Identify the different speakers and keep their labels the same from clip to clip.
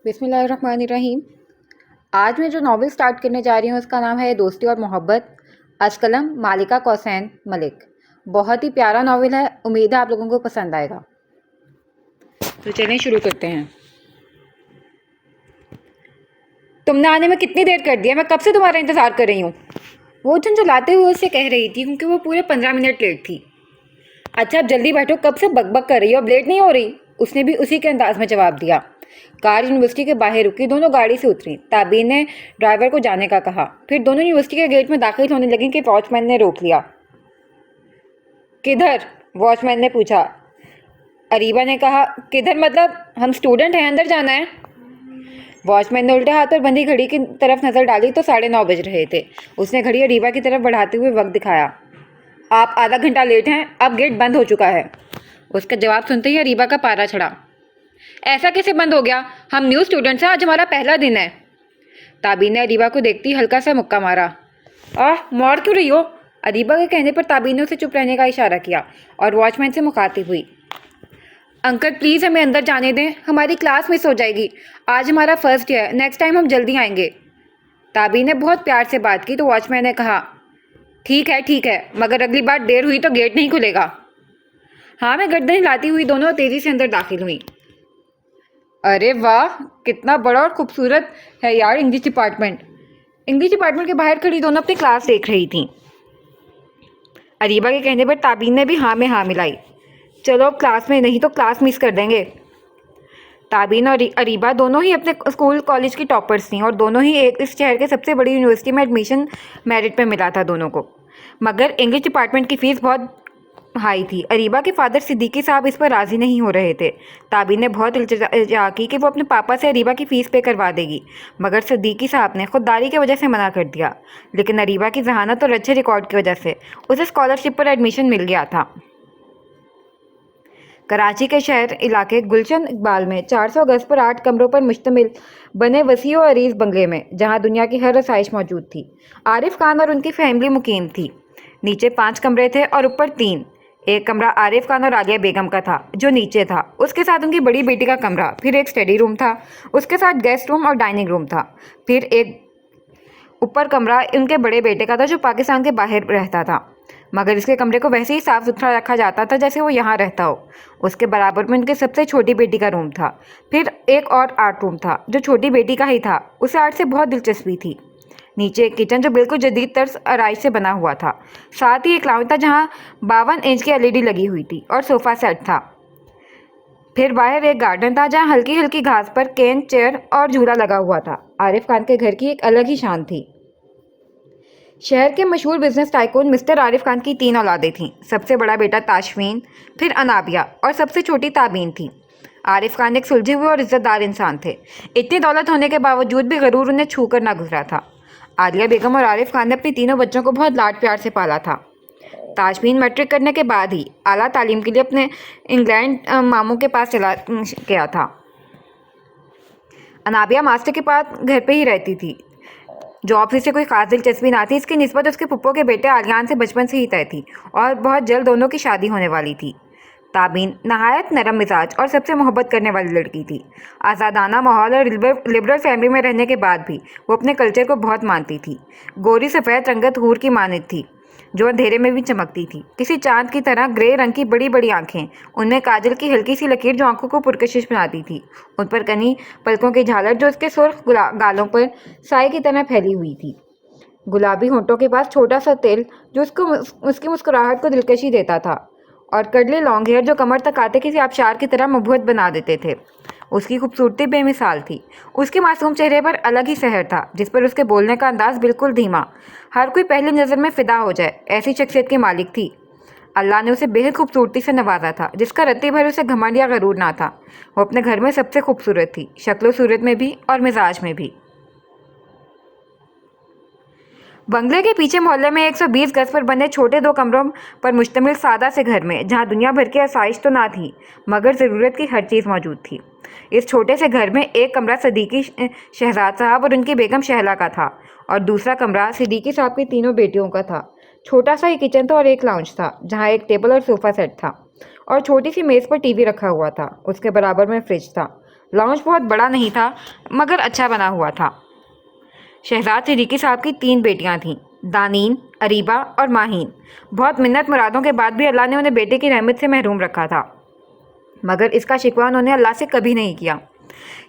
Speaker 1: बिस्मिल्लाहिर्रहमानिर्रहीम। आज मैं जो नावल स्टार्ट करने जा रही हूँ उसका नाम है दोस्ती और मोहब्बत। असकलम मालिका कौसैन मलिक। बहुत ही प्यारा नावल है, उम्मीद है आप लोगों को पसंद आएगा। तो चलिए शुरू करते हैं। तुमने आने में कितनी देर कर दिया? मैं कब से तुम्हारा इंतज़ार कर रही हूँ। वो झुंझुलाते हुए उससे कह रही थी क्योंकि वो पूरे 15 मिनट लेट थी। अच्छा अब जल्दी बैठो, कब से बकबक कर रही हो, अब लेट नहीं हो रही? उसने भी उसी के अंदाज में जवाब दिया। कार यूनिवर्सिटी के बाहर रुकी, दोनों गाड़ी से उतरी। ताबीन ने ड्राइवर को जाने का कहा। फिर दोनों यूनिवर्सिटी के गेट में दाखिल होने लगी कि वॉचमैन ने रोक लिया। किधर? वॉचमैन ने पूछा। अरीबा ने कहा, किधर मतलब? हम स्टूडेंट हैं, अंदर जाना है। वॉचमैन ने उल्टे हाथ पर बंधी घड़ी की तरफ नजर डाली तो 9:30 बज रहे थे। उसने घड़ी अरीबा की तरफ बढ़ाते हुए वक्त दिखाया। आप आधा घंटा लेट हैं, अब गेट बंद हो चुका है। उसका जवाब सुनते ही अरीबा का पारा चढ़ा। ऐसा कैसे बंद हो गया? हम न्यू स्टूडेंट्स हैं, आज हमारा पहला दिन है। ताबीन ने अरीबा को देखती हल्का सा मुक्का मारा। मार क्यों रही हो? अरीबा के कहने पर ताबीन ने उसे चुप रहने का इशारा किया और वॉचमैन से मुखातिब हुई। अंकल प्लीज़ हमें अंदर जाने दें, हमारी क्लास मिस हो जाएगी। आज हमारा फर्स्ट डे है, नेक्स्ट टाइम हम जल्दी आएंगे। ताबीन ने बहुत प्यार से बात की तो वॉचमैन ने कहा, ठीक है, मगर अगली बार देर हुई तो गेट नहीं खुलेगा। हाँ, मैं गर्दन हिलाती हुई दोनों तेज़ी से अंदर दाखिल हुई। अरे वाह, कितना बड़ा और खूबसूरत है यार इंग्लिश डिपार्टमेंट। इंग्लिश डिपार्टमेंट के बाहर खड़ी दोनों अपनी क्लास देख रही थीं। अरीबा के कहने पर ताबीन ने भी हाँ में हाँ मिलाई। चलो अब क्लास में, नहीं तो क्लास मिस कर देंगे। ताबीन और अरीबा दोनों ही अपने स्कूल कॉलेज की टॉपर्स थीं और दोनों ही एक इस शहर के सबसे बड़ी यूनिवर्सिटी में एडमिशन मेरिट पे मिला था दोनों को। मगर इंग्लिश डिपार्टमेंट की फ़ीस बहुत हाई थी। अरीबा के फादर सिद्दीकी साहब इस पर राज़ी नहीं हो रहे थे। ताबीन ने बहुत इल्तिजा की कि वो अपने पापा से अरीबा की फ़ीस पे करवा देगी, मगर सिद्दीकी साहब ने खुददारी की वजह से मना कर दिया। लेकिन अरीबा की जहानत और अच्छे रिकॉर्ड की वजह से उसे स्कॉलरशिप पर एडमिशन मिल गया था। कराची के शहर इलाके गुलशन इकबाल में 400 गज पर 8 कमरों पर मुश्तमिल बने वसी और अरीज बंगले में, जहां दुनिया की हर आसाइश मौजूद थी, आरिफ खान और उनकी फैमिली मुकीम थी। नीचे 5 कमरे थे और ऊपर 3। एक कमरा आरिफ खान और आलिया बेगम का था जो नीचे था, उसके साथ उनकी बड़ी बेटी का कमरा, फिर एक स्टडी रूम था, उसके साथ गेस्ट रूम और डाइनिंग रूम था, फिर एक ऊपर कमरा उनके बड़े बेटे का था जो पाकिस्तान के बाहर रहता था, मगर इसके कमरे को वैसे ही साफ़ सुथरा रखा जाता था जैसे वो यहाँ रहता हो। उसके बराबर में उनकी सबसे छोटी बेटी का रूम था। फिर एक और आर्ट रूम था जो छोटी बेटी का ही था, उसे आर्ट से बहुत दिलचस्पी थी। नीचे एक किचन जो बिल्कुल जदीद तर्ज आराइश से बना हुआ था। साथ ही एक लाउंज था जहाँ 52 इंच की एलईडी लगी हुई थी और सोफ़ा सेट था। फिर बाहर एक गार्डन था जहाँ हल्की हल्की घास पर केन चेयर और झूला लगा हुआ था। आरिफ खान के घर की एक अलग ही शान थी। शहर के मशहूर business tycoon mister Arif Khan की 3 औलादें थीं। सबसे बड़ा बेटा ताशफीन, फिर अनाबिया और सबसे छोटी ताबीन थी। आरिफ खान एक सुलझे हुए और इज्जतदार इंसान थे। इतनी दौलत होने के बावजूद भी गरूर उन्हें छू कर ना गुजरा था। आलिया बेगम और आरिफ खान ने अपनी तीनों बच्चों को बहुत लाड प्यार से पाला था। ताशफीन मैट्रिक करने के बाद ही आला तालीम के लिए अपने इंग्लैंड मामू के पास चला गया था। अनाबिया मास्टर के पास घर पे ही रहती थी। जॉब से कोई खास दिलचस्पी ना थी, इसकी निस्बत उसके पुप्पो के बेटे आलियान से बचपन से ही तय थी और बहुत जल्द दोनों की शादी होने वाली थी। ताबीन नहायत नरम मिजाज और सबसे मोहब्बत करने वाली लड़की थी। आज़ादाना माहौल और लिबरल फैमिली में रहने के बाद भी वो अपने कल्चर को बहुत मानती थी। गोरी सफ़ेद रंगत हूर की मानित थी जो अंधेरे में भी चमकती थी, किसी चांद की तरह। ग्रे रंग की बड़ी बड़ी आंखें, उनमें काजल की हल्की सी लकीर जो आंखों को पुरकशिश बनाती थी, उन पर कनी पलकों की झालर जो उसके सुर्ख गालों पर साए की तरह फैली हुई थी, गुलाबी होंठों के पास छोटा सा तिल जो उसकी मुस्कुराहट को दिलकशी देता था, और कर्ली लॉन्ग हेयर जो कमर तक आते किसी आबशार की तरह मबहूत बना देते थे। उसकी खूबसूरती बेमिसाल थी। उसके मासूम चेहरे पर अलग ही सहर था जिस पर उसके बोलने का अंदाज बिल्कुल धीमा, हर कोई पहली नज़र में फ़िदा हो जाए ऐसी शख्सियत की मालिक थी। अल्लाह ने उसे बेहद खूबसूरती से नवाजा था जिसका रत्ती भर उसे घमंड या गरूर ना था। वो अपने घर में सबसे खूबसूरत थी, शक्ल सूरत में भी और मिजाज में भी। बंगले के पीछे मोहल्ले में 120 गज पर बने छोटे 2 कमरों पर मुश्तमिल सादा से घर में, जहां दुनिया भर की आसाइश तो ना थी मगर ज़रूरत की हर चीज़ मौजूद थी, इस छोटे से घर में एक कमरा सिद्दीकी शहजाद साहब और उनकी बेगम शहला का था और दूसरा कमरा सिद्दीकी साहब की तीनों बेटियों का था। छोटा सा ही किचन था और एक लाउंज था जहाँ एक टेबल और सोफ़ा सेट था और छोटी सी मेज़ पर टीवी रखा हुआ था। उसके बराबर में फ्रिज था। लाउंज बहुत बड़ा नहीं था मगर अच्छा बना हुआ था। शहजाद सिद्दीकी साहब की 3 बेटियां थीं, दानीन, अरीबा और माहीन। बहुत मिन्नत मुरादों के बाद भी अल्लाह ने उन्हें बेटे की रहमत से महरूम रखा था, मगर इसका शिकवा उन्होंने अल्लाह से कभी नहीं किया।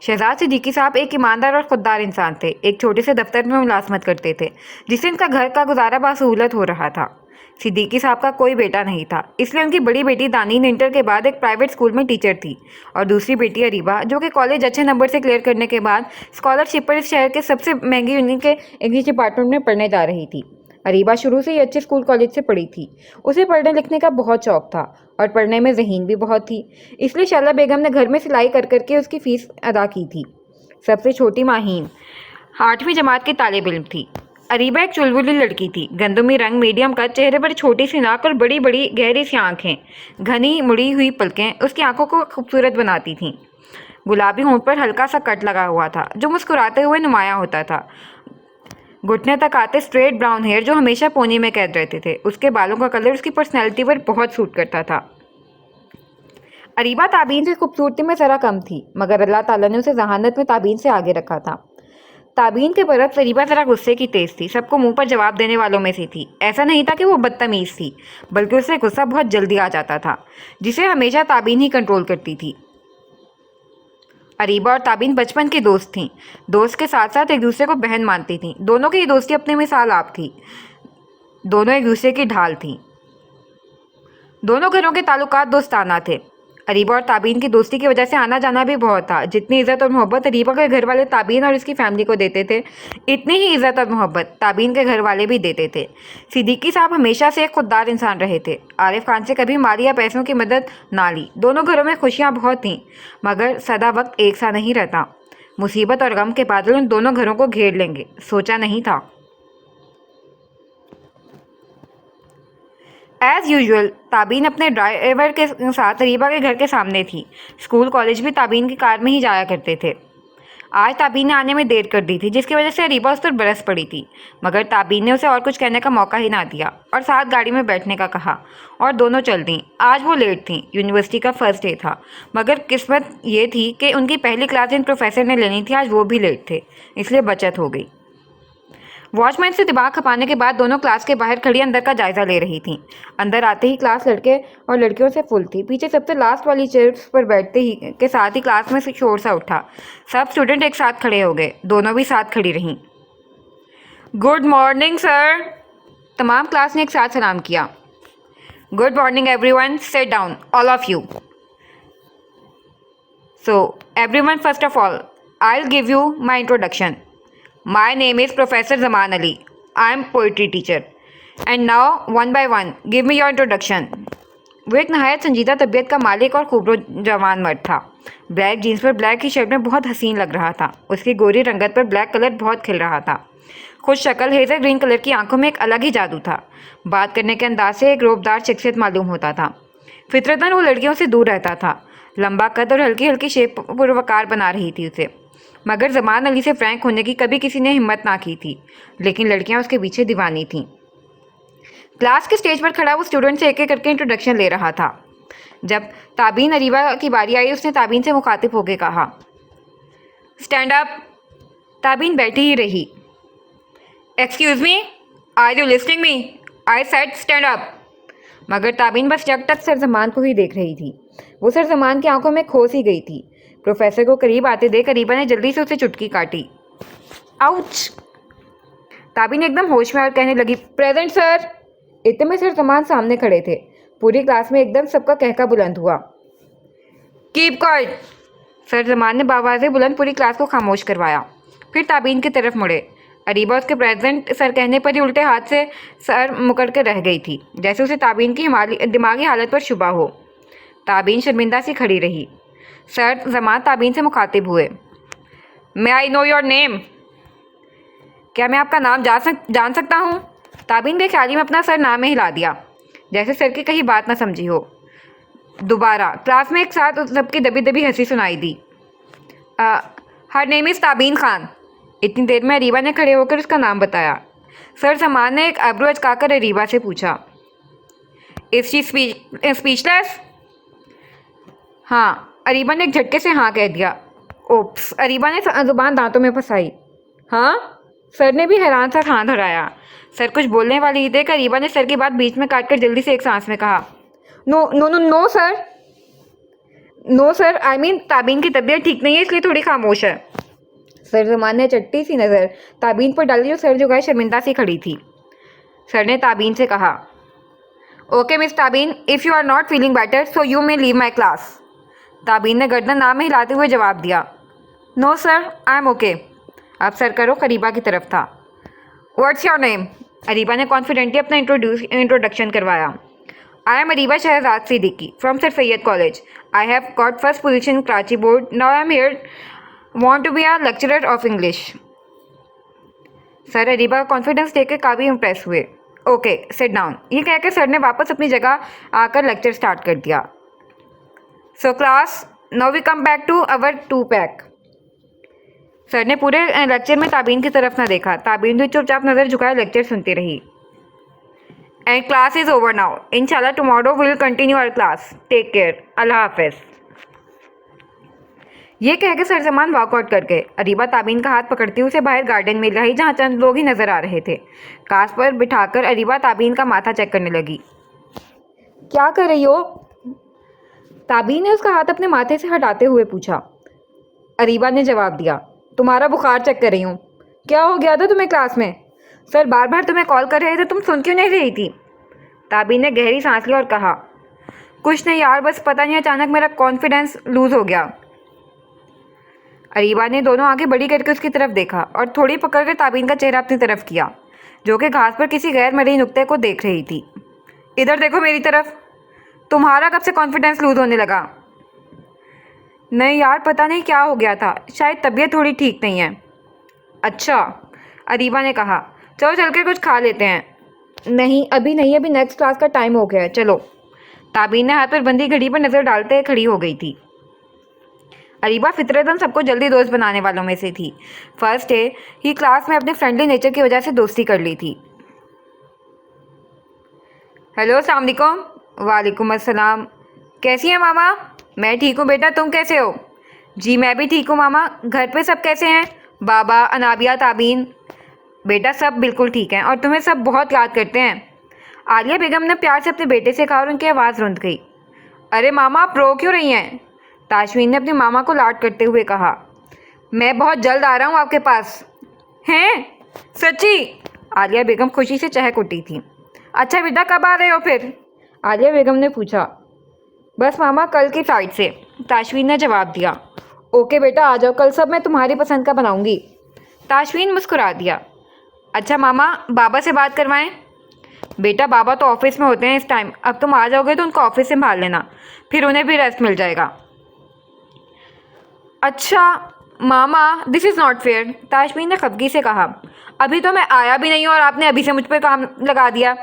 Speaker 1: शहजाद सिद्दीकी साहब एक ईमानदार और खुददार इंसान थे। एक छोटे से दफ्तर में मुलाजमत करते थे, जिससे इनका घर का गुजारा बासहूलत हो रहा था। सिद्दीकी साहब का कोई बेटा नहीं था, इसलिए उनकी बड़ी बेटी दानीन इंटर के बाद एक प्राइवेट स्कूल में टीचर थी और दूसरी बेटी अरीबा, जो कि कॉलेज अच्छे नंबर से क्लियर करने के बाद स्कॉलरशिप पर इस शहर के सबसे महंगी यूनिट के इंग्लिश डिपार्टमेंट में पढ़ने जा रही थी। अरीबा शुरू से ही अच्छे स्कूल कॉलेज से पढ़ी थी। उसे पढ़ने लिखने का बहुत शौक था और पढ़ने में ज़हीन भी बहुत थी, इसलिए शाला बेगम ने घर में सिलाई कर करके उसकी फ़ीस अदा की थी। सबसे छोटी माहीन 8वीं जमात की तालिब इल्म थी। अरीबा एक चुलबुली लड़की थी, गंदमी रंग, मीडियम कद, चेहरे पर छोटी सी नाक और बड़ी बड़ी गहरी सी आँखें, घनी मुड़ी हुई पलकें उसकी आंखों को खूबसूरत बनाती थीं। गुलाबी होंठ पर हल्का सा कट लगा हुआ था जो मुस्कुराते हुए नुमायां होता था। घुटने तक आते स्ट्रेट ब्राउन हेयर जो हमेशा पोनी में कैद रहते थे। उसके बालों का कलर उसकी पर्सनैलिटी पर बहुत सूट करता था। अरीबा ताबीन से खूबसूरती में ज़रा कम थी, मगर अल्लाह ताला ने उसे जहानत में ताबीन से आगे रखा था। ताबीन के बरक्स अरीबा ज़रा गुस्से की तेज़ थी, सबको मुंह पर जवाब देने वालों में से थी। ऐसा नहीं था कि वो बदतमीज़ थी, बल्कि उससे गुस्सा बहुत जल्दी आ जाता था, जिसे हमेशा ताबीन ही कंट्रोल करती थी। अरीबा और ताबीन बचपन की दोस्त थीं। दोस्त के साथ साथ एक दूसरे को बहन मानती थीं। दोनों की दोस्ती अपनी मिसाल आप थी। दोनों एक दूसरे की ढाल थीं। दोनों घरों के ताल्लुकात दोस्ताना थे। अरीबा और ताबीन की दोस्ती की वजह से आना जाना भी बहुत था। जितनी इज़्ज़त और मोहब्बत अरीबा के घर वाले ताबीन और उसकी फैमिली को देते थे, इतनी ही इज़्ज़त और मोहब्बत ताबीन के घर वाले भी देते थे। सिद्दीकी साहब हमेशा से एक खुददार इंसान रहे थे। आरिफ खान से कभी माली या पैसों की मदद ना ली। दोनों घरों में खुशियाँ बहुत थीं, मगर सदा वक्त एक सा नहीं रहता। मुसीबत और गम के बादल उन दोनों घरों को घेर लेंगे, सोचा नहीं था। एज़ यूजुअल ताबीन अपने ड्राइवर के साथ अरीबा के घर के सामने थी। स्कूल कॉलेज भी ताबीन की कार में ही जाया करते थे। आज ताबीन ने आने में देर कर दी थी, जिसकी वजह से अरीबा उस पर बरस पड़ी थी, मगर ताबीन ने उसे और कुछ कहने का मौका ही ना दिया और साथ गाड़ी में बैठने का कहा और दोनों चल दी। आज वो लेट थी। यूनिवर्सिटी का फर्स्ट डे था, मगर किस्मत ये थी कि उनकी पहली क्लास जिन प्रोफेसर ने लेनी थी आज वो भी लेट थे, इसलिए बचत हो गई। वॉचमैन से दिमाग खपाने के बाद दोनों क्लास के बाहर खड़ी अंदर का जायजा ले रही थीं। अंदर आते ही क्लास लड़के और लड़कियों से फुल थी। पीछे सबसे लास्ट वाली चेयर्स पर बैठते ही के साथ ही क्लास में से शोर सा उठा। सब स्टूडेंट एक साथ खड़े हो गए। दोनों भी साथ खड़ी रहीं। Good morning sir. तमाम क्लास ने एक साथ सलाम किया। Good morning everyone, sit down all of you. So everyone, first of all I will give you my introduction. My name is Professor Zaman Ali. I am poetry teacher. And now, one by one, give me your introduction. वो एक नहायत संजीदा तबीयत का मालिक और खूबसूरत जवान मर्द था। ब्लैक जीन्स पर ब्लैक की शर्ट में बहुत हसीन लग रहा था। उसकी गोरी रंगत पर ब्लैक कलर बहुत खिल रहा था। खुश शक्ल हेज़र ग्रीन कलर की आंखों में एक अलग ही जादू था। बात करने के अंदाज से एक रोबदार शख्सियत मालूम होता था। फितरतन वो लड़कियों से दूर रहता था। लंबा कद और हल्की हल्की शेप पुरवकार बना रही थी उसे, मगर ज़मान अली से फ्रैंक होने की कभी किसी ने हिम्मत ना की थी। लेकिन लड़कियां उसके पीछे दीवानी थीं। क्लास के स्टेज पर खड़ा वो स्टूडेंट से एक एक करके इंट्रोडक्शन ले रहा था। जब ताबीन अरीबा की बारी आई, उसने ताबीन से मुखातिब होकर कहा, स्टैंड अप। ताबीन बैठी ही रही। Excuse me, are you listening me? I said stand up. मगर ताबीन बस टक टक सर ज़मान को ही देख रही थी। वो सर ज़मान की आंखों में खो सी गई थी। प्रोफेसर को करीब आते देख अरीबा ने जल्दी से उसे चुटकी काटी। आउच! ताबीन एकदम होश में और कहने लगी, प्रेजेंट सर। इतने में सर ज़मान सामने खड़े थे। पूरी क्लास में एकदम सबका कहका बुलंद हुआ, कीप क्वाइट। सर ज़मान ने बावाज़े बुलंद पूरी क्लास को खामोश करवाया। फिर ताबीन की तरफ मुड़े। अरीबा उसके प्रेजेंट सर कहने पर ही उल्टे हाथ से सर मुकर कर रह गई थी, जैसे उसे ताबीन की दिमागी हालत पर शुबा हो। ताबीन शर्मिंदा सी खड़ी रही। सर ज़मान ताबीन से मुखातिब हुए, मे आई नो योर नेम? क्या मैं आपका नाम जान सकता हूँ? ताबीन बेख्याली में अपना सर नाम में हिला दिया, जैसे सर की कहीं बात ना समझी हो। दोबारा क्लास में एक साथ सबकी दबी दबी हंसी सुनाई दी। Her name is Tabeen Khan. इतनी देर में अरीबा ने खड़े होकर उसका नाम बताया। सर ज़मान ने एक आइब्रो अचकाकर अरीबा से पूछा, इज़ शी स्पीचलेस? हाँ, अरीबा ने एक झटके से हाँ कह दिया। ओप्स, अरीबा ने ज़ुबान दांतों में फंसाई। हाँ? सर ने भी हैरान सा हाथ धराया। सर कुछ बोलने वाली ही थे कि अरीबा ने सर की बात बीच में काटकर जल्दी से एक सांस में कहा, no no no no sir, no sir, I mean Tabeen की तबीयत ठीक नहीं है इसलिए थोड़ी खामोश है। सर जुमान ने चट्टी सी नज़र ताबीन पर डाली जो सर झुकाए शर्मिंदा सी खड़ी थी। सर ने ताबीन से कहा, okay miss Tabeen, if you are not feeling better so you may leave my class. Tabeen ने गर्दन ना में हिलाते हुए जवाब दिया, no sir, I am okay. अब सर का रुख अरीबा की तरफ था। What's your name? अरीबा ने कॉन्फिडेंटली अपना इंट्रोडक्शन करवाया। I am Areeba Shahzad Siddiqui from sir Syed college. I have got first position in Karachi board. Now I am here want to be a lecturer of English. Sir Areeba का कॉन्फिडेंस देखकर काफ़ी इम्प्रेस हुए। Okay sit down, ये कहकर sir ने वापस अपनी जगह आकर लेक्चर स्टार्ट कर दिया। So class, now we come back to our topic. Sir ने पूरे लेक्चर में ताबीन की तरफ ना देखा। ताबीन भी चुपचाप नज़र झुकाए लेक्चर सुनती रही। And class is over now, इंशाल्लाह tomorrow will continue our class, take care, अल्लाह हाफिज़। ये कह के सर जमान वॉकआउट कर गए। अरीबा ताबीन का हाथ पकड़ती उसे बाहर गार्डन में लाई जहाँ चंद लोग ही नजर आ रहे थे। कास पर बिठाकर अरीबा ताबीन का माथा चेक करने लगी। क्या कर रही हो? ताबीन ने उसका हाथ अपने माथे से हटाते हुए पूछा। अरीबा ने जवाब दिया, तुम्हारा बुखार चेक कर रही हूँ। क्या हो गया था तुम्हें क्लास में? सर बार बार तुम्हें कॉल कर रहे थे, तुम सुन क्यों नहीं रही थी? ताबीन ने गहरी सांस ली और कहा, कुछ नहीं यार, बस पता नहीं अचानक मेरा कॉन्फिडेंस लूज हो गया। अरीबा ने दोनों आंखें बड़ी करके उसकी तरफ देखा और थोड़ी पकड़कर ताबीन का चेहरा अपनी तरफ किया, जो कि घास पर किसी गैर मरी नुक्ते को देख रही थी। इधर देखो मेरी तरफ, तुम्हारा कब से कॉन्फिडेंस लूज होने लगा? नहीं यार, पता नहीं क्या हो गया था, शायद तबीयत थोड़ी ठीक नहीं है। अच्छा, अरीबा ने कहा, चलो चल के कुछ खा लेते हैं। नहीं अभी नहीं, अभी नेक्स्ट क्लास का टाइम हो गया है, चलो। ताबीन ने हाथ पर बंधी घड़ी पर नज़र डालते खड़ी हो गई थी। अरीबा फितरतन सबको जल्दी दोस्त बनाने वालों में से थी। फर्स्ट डे ही क्लास में अपने फ्रेंडली नेचर की वजह से दोस्ती कर ली थी। हेलो अस्सलाम वालेकुम। वालेकुम अस्सलाम। कैसी है मामा? मैं ठीक हूँ बेटा, तुम कैसे हो? जी मैं भी ठीक हूँ मामा। घर पे सब कैसे हैं? बाबा, अनाबिया, ताबीन? बेटा सब बिल्कुल ठीक हैं और तुम्हें सब बहुत याद करते हैं। आलिया बेगम ने प्यार से अपने बेटे से कहा और उनकी आवाज़ रुंध गई। अरे मामा, आप रो क्यों रही हैं? ताशमीन ने अपनी मामा को लाड करते हुए कहा, मैं बहुत जल्द आ रहा हूँ आपके पास। हैं? सच्ची? आलिया बेगम खुशी से चहक उठी थी। अच्छा बेटा, कब आ रहे हो फिर? आलिया बेगम ने पूछा। बस मामा, कल की फ्लाइट से, ताशमीन ने जवाब दिया। ओके बेटा, आ जाओ, कल सब मैं तुम्हारी पसंद का बनाऊंगी। ताशमीन मुस्कुरा दिया। अच्छा मामा, बाबा से बात करवाएं? बेटा बाबा तो ऑफिस में होते हैं इस टाइम, अब तुम आ जाओगे तो उनको ऑफिस संभाल लेना, फिर उन्हें भी रेस्ट मिल जाएगा। अच्छा मामा, this is not fair, Tashmeen ने खफगी से कहा। अभी तो मैं आया भी नहीं हूँ और आपने अभी से मुझ पर काम लगा दिया।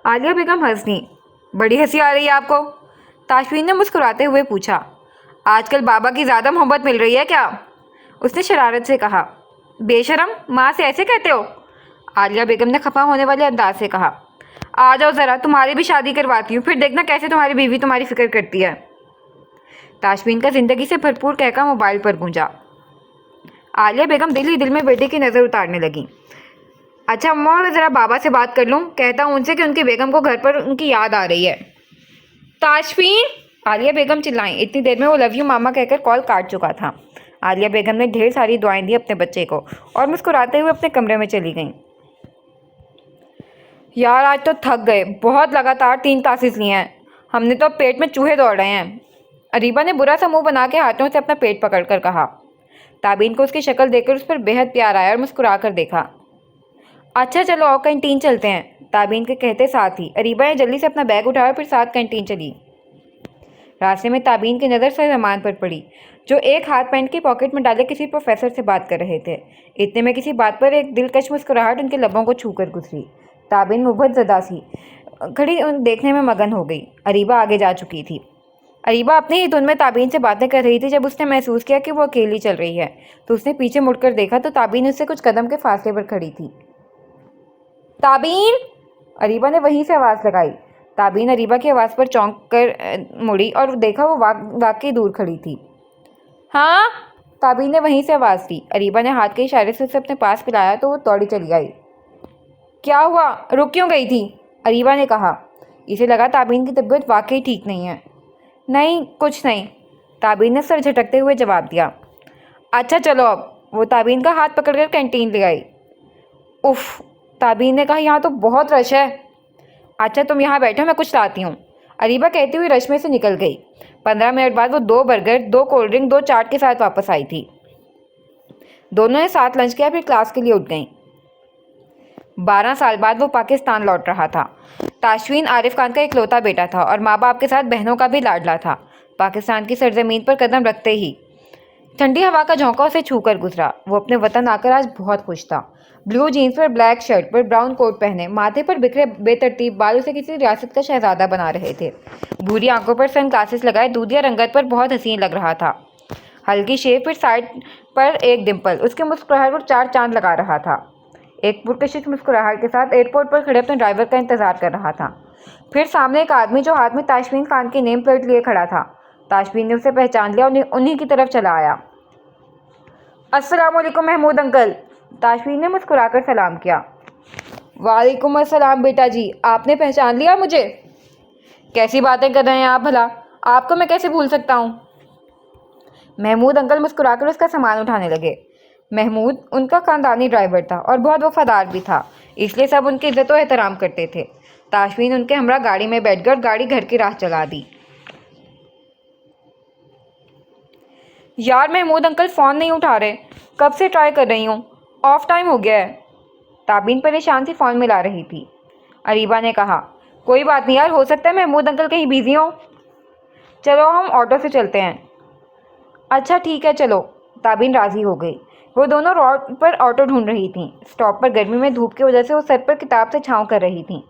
Speaker 1: आलिया बेगम हंसनी। बड़ी हंसी आ रही है आपको? ताशमीन ने मुस्कुराते हुए पूछा। आजकल बाबा की ज़्यादा मोहब्बत मिल रही है क्या? उसने शरारत से कहा। बेशरम, माँ से ऐसे कहते हो? आलिया बेगम ने खफा होने वाले अंदाज से कहा। आ जाओ ज़रा, तुम्हारी भी शादी करवाती हूँ, फिर देखना कैसे तुम्हारी बीवी तुम्हारी फिक्र करती है। ताशमीन का ज़िंदगी से भरपूर कहका मोबाइल पर गूंजा। आलिया बेगम दिल ही दिल में बेटे की नज़र उतारने लगी। अच्छा अम्मा, मैं ज़रा बाबा से बात कर लूँ, कहता हूँ उनसे कि उनकी बेगम को घर पर उनकी याद आ रही है। ताशमीन, आलिया बेगम चिल्लाई। इतनी देर में वो लव यू मामा कहकर कॉल काट चुका था। आलिया बेगम ने ढेर सारी दुआएं दी अपने बच्चे को और मुस्कुराते हुए अपने कमरे में चली गईं। यार आज तो थक गए, बहुत लगातार 3 क्लासेस लिए हैं, हमने तो पेट में चूहे दौड़ रहे हैं। अरीबा ने बुरा सा मुंह बना के हाथों से अपना पेट पकड़कर कहा। ताबीन को उसकी शक्ल देखकर उस पर बेहद प्यार आया और मुस्कुरा कर देखा। अच्छा चलो आओ कैंटीन चलते हैं, ताबीन के कहते साथ ही अरीबा ने जल्दी से अपना बैग उठाया और फिर साथ कैंटीन चली। रास्ते में ताबीन की नज़र सर पर पड़ी, जो एक हाथ पैंट की पॉकेट में डाले किसी प्रोफेसर से बात कर रहे थे। इतने में किसी बात पर एक दिलकश मुस्कुराहट उनके लबों को छूकर गुजरी। ताबीन मुभज्जदा सी खड़ी देखने में मगन हो गई। अरीबा आगे जा चुकी थी। अरीबा अपनी ही धुन में ताबीन से बातें कर रही थी। जब उसने महसूस किया कि वो अकेली चल रही है तो उसने पीछे मुड़कर देखा तो ताबीन उससे कुछ कदम के फासले पर खड़ी थी। ताबीन, अरीबा ने वहीं से आवाज़ लगाई। ताबीन अरीबा की आवाज़ पर चौंक कर मुड़ी और देखा वो वाकई दूर खड़ी थी। हाँ? ताबीन ने वहीं से आवाज़ दी। अरीबा ने हाथ के इशारे से उसे अपने पास बुलाया तो वो दौड़ी चली आई। क्या हुआ, रुक क्यों गई थी? अरीबा ने कहा। इसे लगा ताबीन की तबीयत वाकई ठीक नहीं है। नहीं, कुछ नहीं, ताबीन ने सर झटकते हुए जवाब दिया। अच्छा चलो अब। वो ताबीन का हाथ पकड़कर कैंटीन ले आई। उफ, ताबीन ने कहा, यहाँ तो बहुत रश है। अच्छा तुम यहाँ बैठो, मैं कुछ लाती हूँ। अरीबा कहती हुई रश में से निकल गई। 15 मिनट बाद वो 2 बर्गर, 2 कोल्ड ड्रिंक, 2 चाट के साथ वापस आई थी। दोनों ने साथ लंच किया, फिर क्लास के लिए उठ गईं। 12 साल बाद वो पाकिस्तान लौट रहा था। ताशवीन आरिफ खान का इकलौता बेटा था और माँ बाप के साथ बहनों का भी लाडला था। पाकिस्तान की सरजमीन पर कदम रखते ही ठंडी हवा का झोंका उसे छूकर गुजरा। वो अपने वतन आकर आज बहुत खुश था। ब्लू जीन्स पर ब्लैक शर्ट पर ब्राउन कोट पहने, माथे पर बिखरे बेतरतीब बाल उसे किसी रियासत का शहजादा बना रहे थे। भूरी आंखों पर सन ग्लासेस लगाए दूधिया रंगत पर बहुत हसीन लग रहा था। हल्की शेव, फिर साइड पर एक डिम्पल उसके मुस्कुराहट पर 4 चांद लगा रहा था। एक पुरकशिश मुस्कुराहट के साथ एयरपोर्ट पर खड़े अपने ड्राइवर का इंतजार कर रहा था। फिर सामने एक आदमी जो हाथ में ताशवीन खान की नेम प्लेट लिए खड़ा था। ताशवीन ने उसे पहचान लिया और उन्हीं की तरफ चला आया। अस्सलाम वालेकुम महमूद अंकल, ताशवीन ने मुस्कुराकर सलाम किया। वालेकुम अस्सलाम बेटा जी, आपने पहचान लिया मुझे? कैसी बातें कर रहे हैं आप भला, आपको मैं कैसे भूल सकता हूँ? महमूद अंकल मुस्कुराकर उसका सामान उठाने लगे। महमूद उनका खानदानी ड्राइवर था और बहुत वफादार भी था, इसलिए सब उनकी इज्जत और एहतराम करते थे। ताशवीन उनके हमरा गाड़ी में बैठ गई और गाड़ी घर की राह चला दी। यार महमूद अंकल फ़ोन नहीं उठा रहे, कब से ट्राई कर रही हूँ, ऑफ टाइम हो गया है। ताबीन परेशान सी फ़ोन मिला रही थी। अरीबा ने कहा, कोई बात नहीं यार, हो सकता है महमूद अंकल कहीं बिजी हों। चलो हम ऑटो से चलते हैं। अच्छा ठीक है चलो, ताबीन राज़ी हो गई। वो दोनों रोड पर ऑटो ढूंढ रही थीं। स्टॉप पर गर्मी में धूप की वजह से वो सर पर किताब से छाँव कर रही थीं।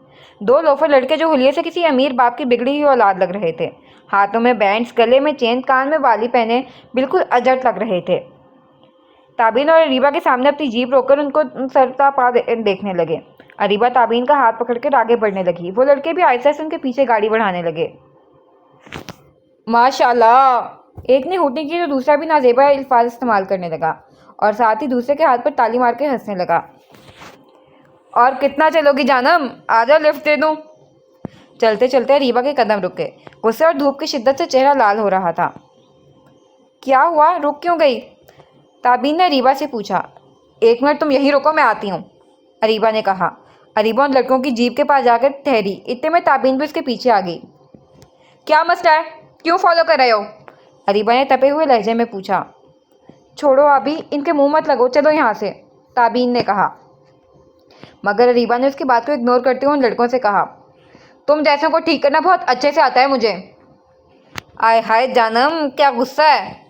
Speaker 1: 2 लोफर लड़के जो हुलिये से किसी अमीर बाप की बिगड़ी हुई औलाद लग रहे थे। हाथों में बैंड्स, गले में चेन, कान में वाली पहने बिल्कुल अजट लग रहे थे। ताबीन और अरीबा के सामने अपनी जीप रोककर उनको सरतापा देखने लगे। अरीबा ताबीन का हाथ पकड़कर आगे बढ़ने लगी। वो लड़के भी आहिस्ता से उनके पीछे गाड़ी बढ़ाने लगे। माशाल्लाह, एक ने हूटी की तो दूसरा भी नाजेबा अल्फाज इस्तेमाल करने लगा और साथ ही दूसरे के हाथ पर ताली मार के हंसने लगा। और कितना चलोगी जानम, आजा लिफ्ट दे दूँ। चलते चलते अरीबा के कदम रुक गए। गुस्से और धूप की शिद्दत से चेहरा लाल हो रहा था। क्या हुआ, रुक क्यों गई? ताबीन ने अरीबा से पूछा। 1 मिनट तुम यहीं रुको, मैं आती हूँ, अरीबा ने कहा। अरीबा उन लड़कों की जीप के पास जाकर ठहरी। इतने में ताबीन भी उसके पीछे आ गई। क्या मसला है, क्यों फॉलो कर रहे हो? अरीबा ने तपे हुए लहजे में पूछा। छोड़ो अभी, इनके मुंह मत लगो, चलो यहाँ से, ताबीन ने कहा। मगर अरीबा ने उसकी बात को इग्नोर करते हुए उन लड़कों से कहा, तुम जैसों को ठीक करना बहुत अच्छे से आता है मुझे। आय हाय जानम, क्या गुस्सा है।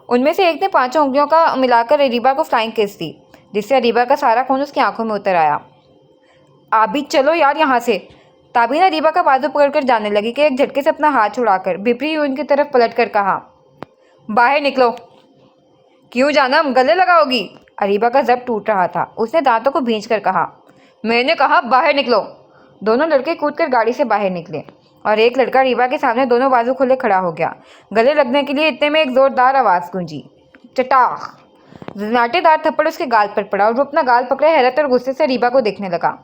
Speaker 1: उनमें से एक ने 5 उंगलियों का मिलाकर अरीबा को फ्लाइंग किस दी, जिससे अरीबा का सारा खून उसकी आंखों में उतर आया। आप भी चलो यार यहाँ से। ताबीन अरीबा का बाजू पकड़कर जाने लगी कि एक झटके से अपना हाथ छुड़ाकर बिपरी हुई उनकी तरफ पलटकर कहा, बाहर निकलो। क्यों जानम, गले लगाओगी? अरीबा का जब टूट रहा था। उसने दांतों को भींचकर कहा, मैंने कहा बाहर निकलो। दोनों लड़के कूदकर गाड़ी से बाहर निकले और एक लड़का अरीबा के सामने दोनों बाजू खोले खड़ा हो गया। गले लगने के लिए इतने में एक जोरदार आवाज़ गूंजी। चटाख! नाटेदार थप्पड़ उसके गाल पर पड़ा और वो अपना गाल पकड़े हैरत और गुस्से से अरीबा को देखने लगा।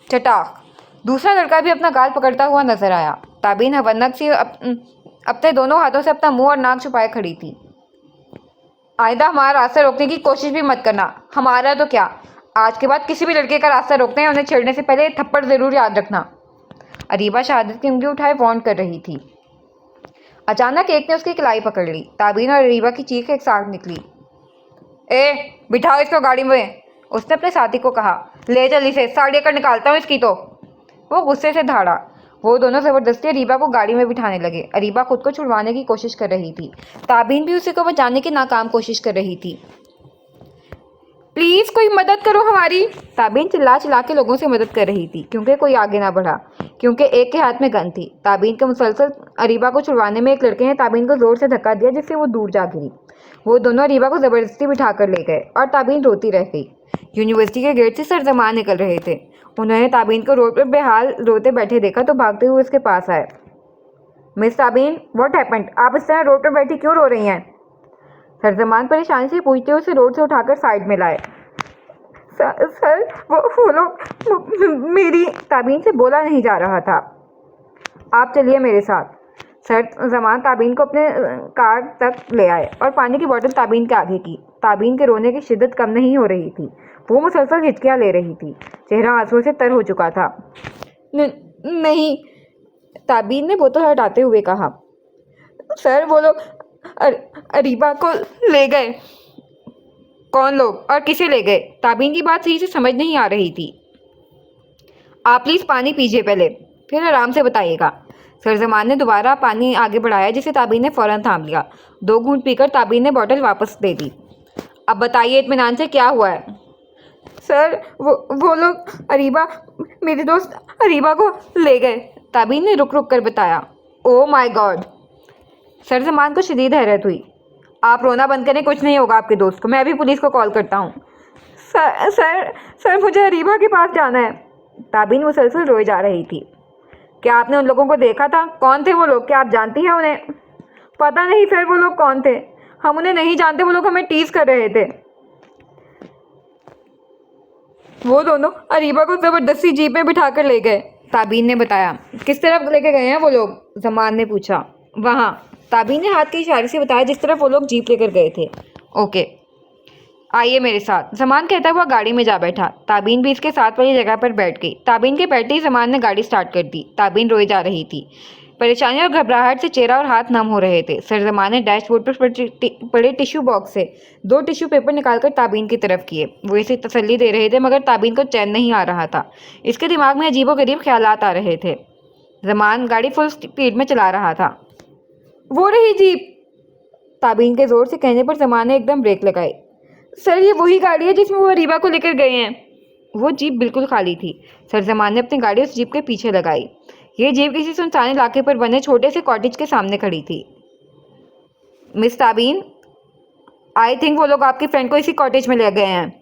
Speaker 1: चटाख! दूसरा लड़का भी अपना गाल पकड़ता हुआ नजर आया। ताबीन हवन्नक सी अपने दोनों हाथों से अपना मुंह और नाक छुपाए खड़ी थी। आइंदा हमारा रास्ता रोकने की कोशिश भी मत करना। हमारा तो क्या, आज के बाद किसी भी लड़के का रास्ता रोकते हैं, उन्हें छेड़ने से पहले थप्पड़ ज़रूर याद रखना। अरीबा शहादत की उंगली उठाए वार्न कर रही थी। अचानक एक ने उसकी कलाई पकड़ ली। ताबीन और अरीबा की चीख एक साथ निकली। ए, बिठाओ इसको गाड़ी में, उसने अपने साथी को कहा। ले जल्दी से, साड़ी कर निकालता हूँ इसकी तो। वो गुस्से से धाड़ा। वो दोनों ज़बरदस्ती अरीबा को गाड़ी में बिठाने लगे। अरीबा खुद को छुड़वाने की कोशिश कर रही थी। ताबीन भी उसी को बचाने की नाकाम कोशिश कर रही थी। प्लीज़ कोई मदद करो हमारी, ताबीन चिल्ला चिल्ला के लोगों से मदद कर रही थी, क्योंकि कोई आगे ना बढ़ा, क्योंकि एक के हाथ में गन थी। ताबीन के मुसलसल अरीबा को छुड़वाने में एक लड़के ने ताबीन को जोर से धक्का दिया, जिससे वो दूर जा गिरी। वो दोनों अरीबा को ज़बरदस्ती बिठा कर ले गए और ताबीन रोती रह गई। यूनिवर्सिटी के गेट से सरजमान निकल रहे थे। उन्होंने ताबीन को रोड पर बेहाल रोते बैठे देखा तो भागते हुए उसके पास आए। Miss Tabeen, what happened? आप इस तरह रोड पर बैठी क्यों रो रही हैं? सरजमान परेशानी से पूछते हुए उसे रोड से उठाकर साइड में लाए। सर वो लोग मेरी ताबीन से बोला नहीं जा रहा था। आप चलिए मेरे साथ। सरजमान ताबीन को अपने कार तक ले आए और पानी की बोतल ताबीन के आगे की। ताबीन के रोने की शिद्दत कम नहीं हो रही थी। वो मुसलसल हिचकियाँ ले रही थी। चेहरा आंसुओं से तर हो चुका था। नहीं, ताबीन ने बोतल हटाते हुए कहा। सर वो लोग अरीबा को ले गए। कौन लोग और किसे ले गए? ताबीन की बात सही से समझ नहीं आ रही थी। आप प्लीज़ पानी पीजिए पहले, फिर आराम से बताइएगा। सरजमान ने दोबारा पानी आगे बढ़ाया जिसे ताबीन ने फ़ौरन थाम लिया। 2 घूंट पीकर ताबीन ने बोतल वापस दे दी। अब बताइए इत्मीनान से क्या हुआ है? सर वो लोग अरीबा, मेरे दोस्त अरीबा को ले गए। ताबीन ने रुक रुक कर बताया। Oh my God! सरजमान को शदीद हैरत हुई। आप रोना बंद करें, कुछ नहीं होगा आपके दोस्त को। मैं अभी पुलिस को कॉल करता हूँ। सर मुझे अरीबा के पास जाना है। ताबीन मुसलसल रोए जा रही थी। क्या आपने उन लोगों को देखा था? कौन थे वो लोग? क्या आप जानती हैं उन्हें? पता नहीं सर वो लोग कौन थे। हम उन्हें नहीं जानते। वो लोग हमें टीज कर रहे थे। वो दोनों अरीबा को ज़बरदस्ती जीप में बिठा कर ले गए, ताबीन ने बताया। किस तरफ लेके गए हैं वो लोग? जमान ने पूछा। वहाँ, ताबीन ने हाथ के इशारे से बताया जिस तरफ वो लोग जीप लेकर गए थे। ओके, आइए मेरे साथ, जमान कहता हुआ गाड़ी में जा बैठा। ताबीन भी इसके साथ वाली जगह पर बैठ गई। ताबीन के बैठते ही जमान ने गाड़ी स्टार्ट कर दी। ताबीन रोई जा रही थी। परेशानी और घबराहट से चेहरा और हाथ नम हो रहे थे। सरजमान ने डैशबोर्ड पर पड़े टिश्यू बॉक्स से 2 टिश्यू पेपर निकालकर ताबीन की तरफ किए। वो इसे तसल्ली दे रहे थे मगर ताबीन को चैन नहीं आ रहा था। इसके दिमाग में अजीबोगरीब ख्यालात आ रहे थे। जमान गाड़ी फुल स्पीड में चला रहा था। वो रही जीप! ताबीन के जोर से कहने पर जमान ने एकदम ब्रेक लगाई। सर ये वही गाड़ी है जिसमें वो अरीबा को लेकर गए हैं। वो जीप बिल्कुल खाली थी। सरजमान ने अपनी गाड़ी उस जीप के पीछे लगाई। ये जीप किसी सुनसान इलाके पर बने छोटे से कॉटेज के सामने खड़ी थी। मिस ताबीन, आई थिंक वो लोग आपकी फ्रेंड को इसी कॉटेज में ले गए हैं।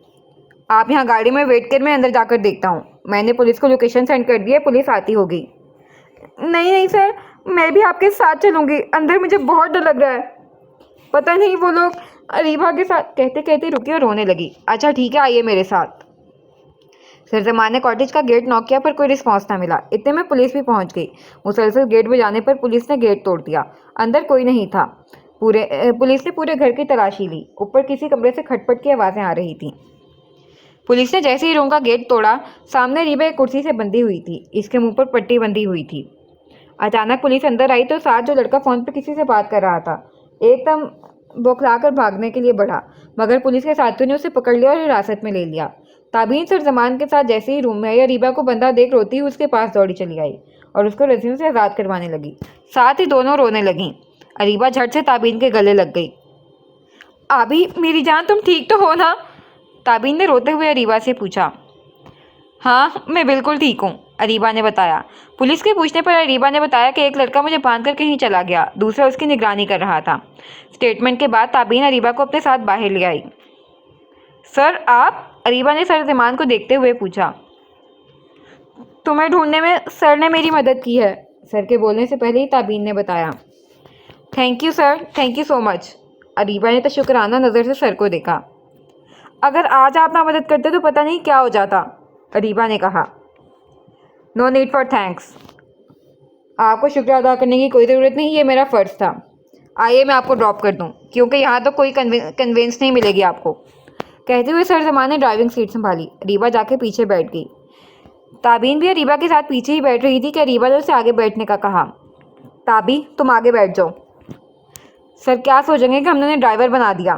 Speaker 1: आप यहाँ गाड़ी में वेट कर, मैं अंदर जाकर देखता हूँ। मैंने पुलिस को लोकेशन सेंड कर दी है, पुलिस आती होगी। नहीं सर, मैं भी आपके साथ चलूँगी। अंदर मुझे बहुत डर लग रहा है। पता नहीं वो लोग अरीबा के साथ। कहते कहते रुकी और रोने लगी। अच्छा ठीक है, आइए मेरे साथ। सरजमान ने कॉटेज का गेट नॉक किया पर कोई रिस्पॉन्स ना मिला। इतने में पुलिस भी पहुंच गई। मुसलसल गेट बजाने पर पुलिस ने गेट तोड़ दिया। अंदर कोई नहीं था। पुलिस ने पूरे घर की तलाशी ली। ऊपर किसी कमरे से खटपट की आवाज़ें आ रही थीं। पुलिस ने जैसे ही रूम का गेट तोड़ा, सामने रीबा एक कुर्सी से बंधी हुई थी। इसके मुंह पर पट्टी बंधी हुई थी। अचानक पुलिस अंदर आई तो साथ जो लड़का फ़ोन पर किसी से बात कर रहा था एकदम बौखलाकर भागने के लिए बढ़ा, मगर पुलिस के साथियों ने उसे पकड़ लिया और हिरासत में ले लिया। ताबीन सरजमान के साथ जैसे ही रूम में आई, अरीबा को बंदा देख रोती हुई उसके पास दौड़ी चली आई और उसको रस्सियों से आज़ाद करवाने लगी। साथ ही दोनों रोने लगीं। अरीबा झट से ताबीन के गले लग गई। आबी मेरी जान, तुम ठीक तो हो ना? ताबीन ने रोते हुए अरीबा से पूछा। हाँ मैं बिल्कुल ठीक हूँ, अरीबा ने बताया। पुलिस के पूछने पर अरीबा ने बताया कि एक लड़का मुझे बांधकर कहीं चला गया, दूसरा उसकी निगरानी कर रहा था। स्टेटमेंट के बाद ताबीन अरीबा को अपने साथ बाहर ले आई। सर आप? अरीबा ने सरजमान को देखते हुए पूछा। तुम्हें ढूंढने में सर ने मेरी मदद की है, सर के बोलने से पहले ही ताबीन ने बताया। Thank you sir, thank you so much. Areeba ने तो शुक्राना नज़र से सर को देखा। अगर आज आप ना मदद करते तो पता नहीं क्या हो जाता, अरीबा ने कहा। No need for thanks. आपको शुक्र अदा करने की कोई ज़रूरत नहीं, ये मेरा फ़र्ज़ था। आइए मैं आपको ड्रॉप कर दूं, क्योंकि यहाँ तो कोई कन्वेंस नहीं मिलेगी आपको। कहते हुए सरजमान ने ड्राइविंग सीट संभाली। अरीबा जाके पीछे बैठ गई। ताबीन भी अरीबा के साथ पीछे ही बैठ रही थी कि अरीबा ने उसे आगे बैठने का कहा। ताबी तुम आगे बैठ जाओ। सर क्या सोचेंगे कि हमने उन्हें ड्राइवर बना दिया।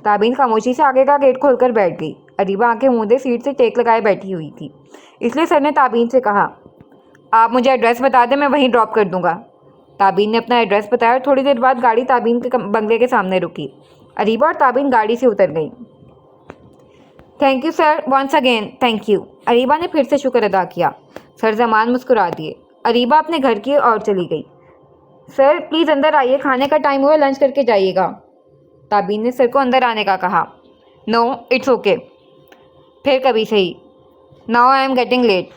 Speaker 1: ताबीन खामोशी से आगे का गेट खोलकर बैठ गई। अरीबा आंखें मूंदे सीट से टेक लगाए बैठी हुई थी, इसलिए सर ने ताबीन से कहा, आप मुझे एड्रेस बता दें, मैं वहीं ड्रॉप कर दूंगा। ताबीन ने अपना एड्रेस बताया और थोड़ी देर बाद गाड़ी ताबीन के बंगले के सामने रुकी। अरीबा और ताबीन गाड़ी से उतर गई। Thank you sir, once again thank you. Areeba ने फिर से शुक्र अदा किया। सरजमान मुस्कुरा दिए। अरीबा अपने घर की ओर चली गई। सर प्लीज़ अंदर आइए, खाने का टाइम हुआ, लंच करके जाइएगा। ताबीन ने सर को अंदर आने का कहा। नो इट्स ओके, फिर कभी सही। Now I am getting late,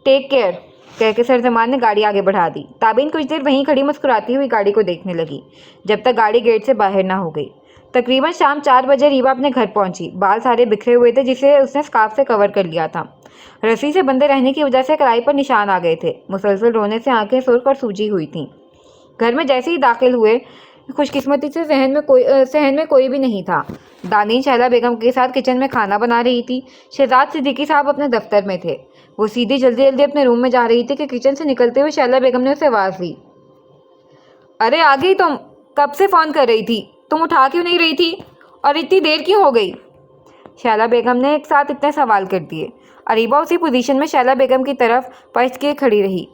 Speaker 1: take care, कहकर सरजमान ने गाड़ी आगे बढ़ा दी। ताबीन कुछ देर वहीं खड़ी मुस्कुराती हुई गाड़ी को देखने लगी, जब तक गाड़ी गेट से बाहर ना हो गई। तकरीबन शाम 4 बजे रीवा अपने घर पहुंची। बाल सारे बिखरे हुए थे जिसे उसने स्कार्फ से कवर कर लिया था। रस्सी से बंधे रहने की वजह से कलाई पर निशान आ गए थे। मुसलसल रोने से आंखें सुर्ख और सूजी हुई थीं। घर में जैसे ही दाखिल हुए, खुशकिस्मती से सहन में कोई भी नहीं था। दानीश शहला बेगम के साथ किचन में खाना बना रही थी। शहजाद सिद्दीकी साहब अपने दफ्तर में थे। वो सीधी जल्दी जल्दी अपने रूम में जा रही थी कि किचन से निकलते हुए शहला बेगम ने उसे आवाज़ दी। अरे आ गई तुम? कब से फ़ोन कर रही थी? तुम उठा क्यों नहीं रही थी? और इतनी देर क्यों हो गई? शैला बेगम ने एक साथ इतने सवाल कर दिए। अरीबा उसी पोजीशन में शैला बेगम की तरफ पलट के खड़ी रही।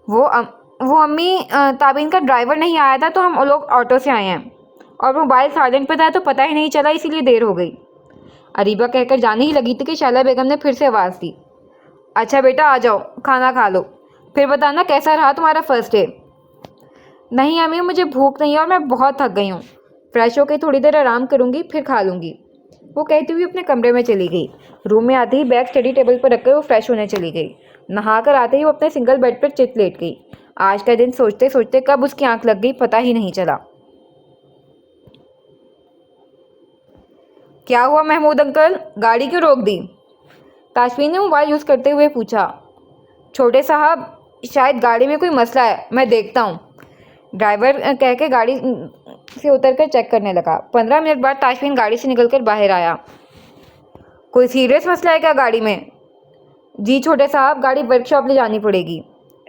Speaker 1: वो अम्मी, ताबीन का ड्राइवर नहीं आया था तो हम लोग ऑटो से आए हैं, और मोबाइल साइलेंट पे था तो पता ही नहीं चला, इसीलिए देर हो गई। अरीबा कहकर जाने ही लगी थी कि शैला बेगम ने फिर से आवाज़ दी। अच्छा बेटा आ जाओ, खाना खा लो, फिर बताना कैसा रहा तुम्हारा फर्स्ट डे। नहीं अम्मी, मुझे भूख नहीं है और मैं बहुत थक गई हूँ। फ्रेश होकर थोड़ी देर आराम करूँगी, फिर खा लूँगी। वो कहती हुई अपने कमरे में चली गई। रूम में आते ही बैग स्टडी टेबल पर रखकर वो फ्रेश होने चली गई। नहाकर आते ही वो अपने सिंगल बेड पर चित लेट गई। आज का दिन सोचते सोचते कब उसकी आंख लग गई पता ही नहीं चला। क्या हुआ महमूद अंकल, गाड़ी क्यों रोक दी? ताशफीन ने मोबाइल यूज़ करते हुए पूछा। छोटे साहब, शायद गाड़ी में कोई मसला है, मैं देखता हूँ। ड्राइवर कह के गाड़ी से उतरकर चेक करने लगा। 15 मिनट बाद ताशफीन गाड़ी से निकलकर बाहर आया। कोई सीरियस मसला है क्या गाड़ी में? जी छोटे साहब, गाड़ी वर्कशॉप ले जानी पड़ेगी।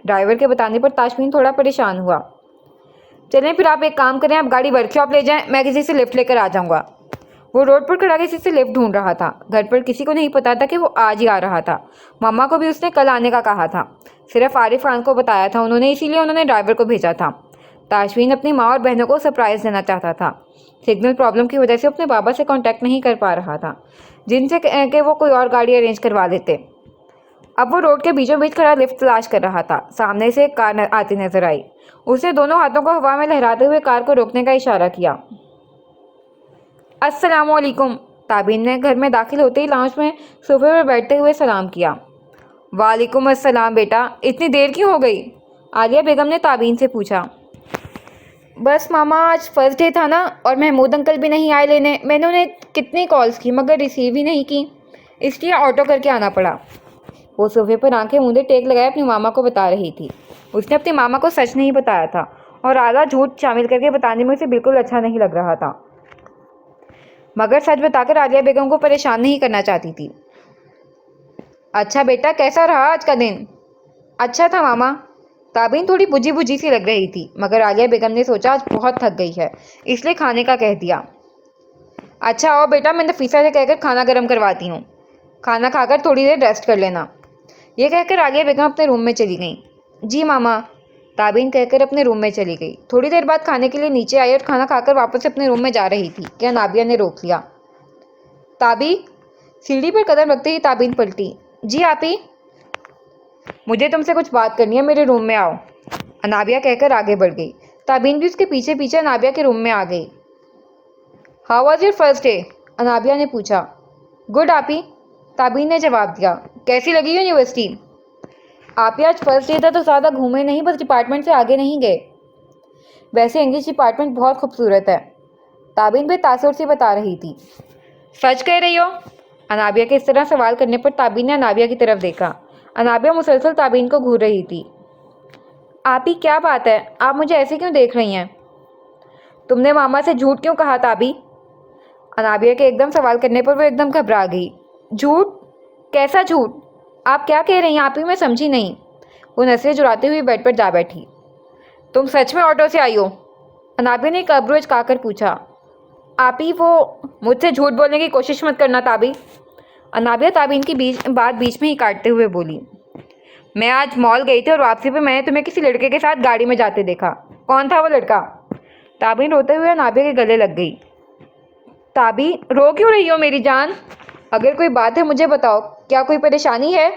Speaker 1: ड्राइवर के बताने पर ताशफीन थोड़ा परेशान हुआ। चलें फिर आप एक काम करें, आप गाड़ी वर्कशॉप ले जाएं, मैं किसी से लिफ्ट लेकर आ जाऊंगा। वो रोड पर खड़ा किसी से लिफ्ट ढूंढ रहा था। घर पर किसी को नहीं पता था कि वो आज ही आ रहा था। मम्मा को भी उसने कल आने का कहा था, सिर्फ आरिफ खान को बताया था उन्होंने, इसीलिए उन्होंने ड्राइवर को भेजा था। ताशफीन अपनी माँ और बहनों को सरप्राइज़ देना चाहता था। सिग्नल प्रॉब्लम की वजह से अपने बाबा से कांटेक्ट नहीं कर पा रहा था, जिनसे कि वो कोई और गाड़ी अरेंज करवा लेते। अब वो रोड के बीचों बीच खड़ा लिफ्ट तलाश कर रहा था। सामने से एक कार आती नजर आई। उसने दोनों हाथों को हवा में लहराते हुए कार को रोकने का इशारा किया। अस्सलाम वालेकुम। ताबीन ने घर में दाखिल होते ही लाउंज में सोफे पर बैठते हुए सलाम किया। वालेकुम अस्सलाम बेटा, इतनी देर क्यों हो गई? आलिया बेगम ने ताबीन से पूछा। बस मामा, आज फर्स्ट डे था ना, और महमूद अंकल भी नहीं आए लेने। मैंने उन्हें कितनी कॉल्स की मगर रिसीव ही नहीं की, इसलिए ऑटो करके आना पड़ा। वो सोफे पर आंखें मूंदे टेक लगाए अपनी मामा को बता रही थी। उसने अपनी मामा को सच नहीं बताया था और आधा झूठ शामिल करके बताने में उसे बिल्कुल अच्छा नहीं लग रहा था, मगर सच बताकर आलिया बेगम को परेशान नहीं करना चाहती थी। अच्छा बेटा, कैसा रहा आज का दिन? अच्छा था मामा। ताबीन थोड़ी बुझी बुझी सी लग रही थी, मगर आलिया बेगम ने सोचा आज बहुत थक गई है, इसलिए खाने का कह दिया। अच्छा आओ बेटा, मैं नफीसा से कहकर खाना गर्म करवाती हूँ, खाना खाकर थोड़ी देर रेस्ट कर लेना। ये कहकर आलिया बेगम अपने रूम में चली गई। जी मामा, ताबीन कहकर अपने रूम में चली गई। थोड़ी देर बाद खाने के लिए नीचे आई और खाना खाकर वापस अपने रूम में जा रही थी कि नाबिया ने रोक लिया। ताबी, सीढ़ी पर कदम रखते ही ताबीन पलटी। जी आपी, मुझे तुमसे कुछ बात करनी है, मेरे रूम में आओ। अनाबिया कहकर आगे बढ़ गई। ताबीन भी उसके पीछे पीछे अनाबिया के रूम में आ गई। How was your first day? Anabia ने पूछा। गुड आपी, ताबीन ने जवाब दिया। कैसी लगी यूनिवर्सिटी? आपी, आज फर्स्ट डे था तो ज़्यादा घूमे नहीं, बस डिपार्टमेंट से आगे नहीं गए। वैसे इंग्लिश डिपार्टमेंट बहुत खूबसूरत है, ताबीन भी तासुर से बता रही थी। सच कह रही हो? अनाबिया के इस तरह सवाल करने पर ताबीन ने अनाबिया की तरफ देखा। अनाबिया मुसलसल ताबीन को घूर रही थी। आप ही, क्या बात है, आप मुझे ऐसे क्यों देख रही हैं? तुमने मामा से झूठ क्यों कहा ताबी? अनाबिया के एकदम सवाल करने पर वो एकदम घबरा गई। झूठ? कैसा झूठ? आप क्या कह रही हैं आप ही, मैं समझी नहीं। वो नसें जुड़ाते हुए बेड पर जा बैठी। तुम सच में ऑटो से आई हो? अनाबिया ने कब्र चकाकर पूछा। आप ही, वो मुझसे झूठ बोलने की कोशिश मत करना ताबी। अनाबिया ताबीन की बात बीच में ही काटते हुए बोली। मैं आज मॉल गई थी और वापसी पे मैंने तुम्हें किसी लड़के के साथ गाड़ी में जाते देखा। कौन था वो लड़का? ताबीन रोते हुए अनाबिया के गले लग गई। ताबी, रो क्यों रही हो मेरी जान? अगर कोई बात है मुझे बताओ, क्या कोई परेशानी है?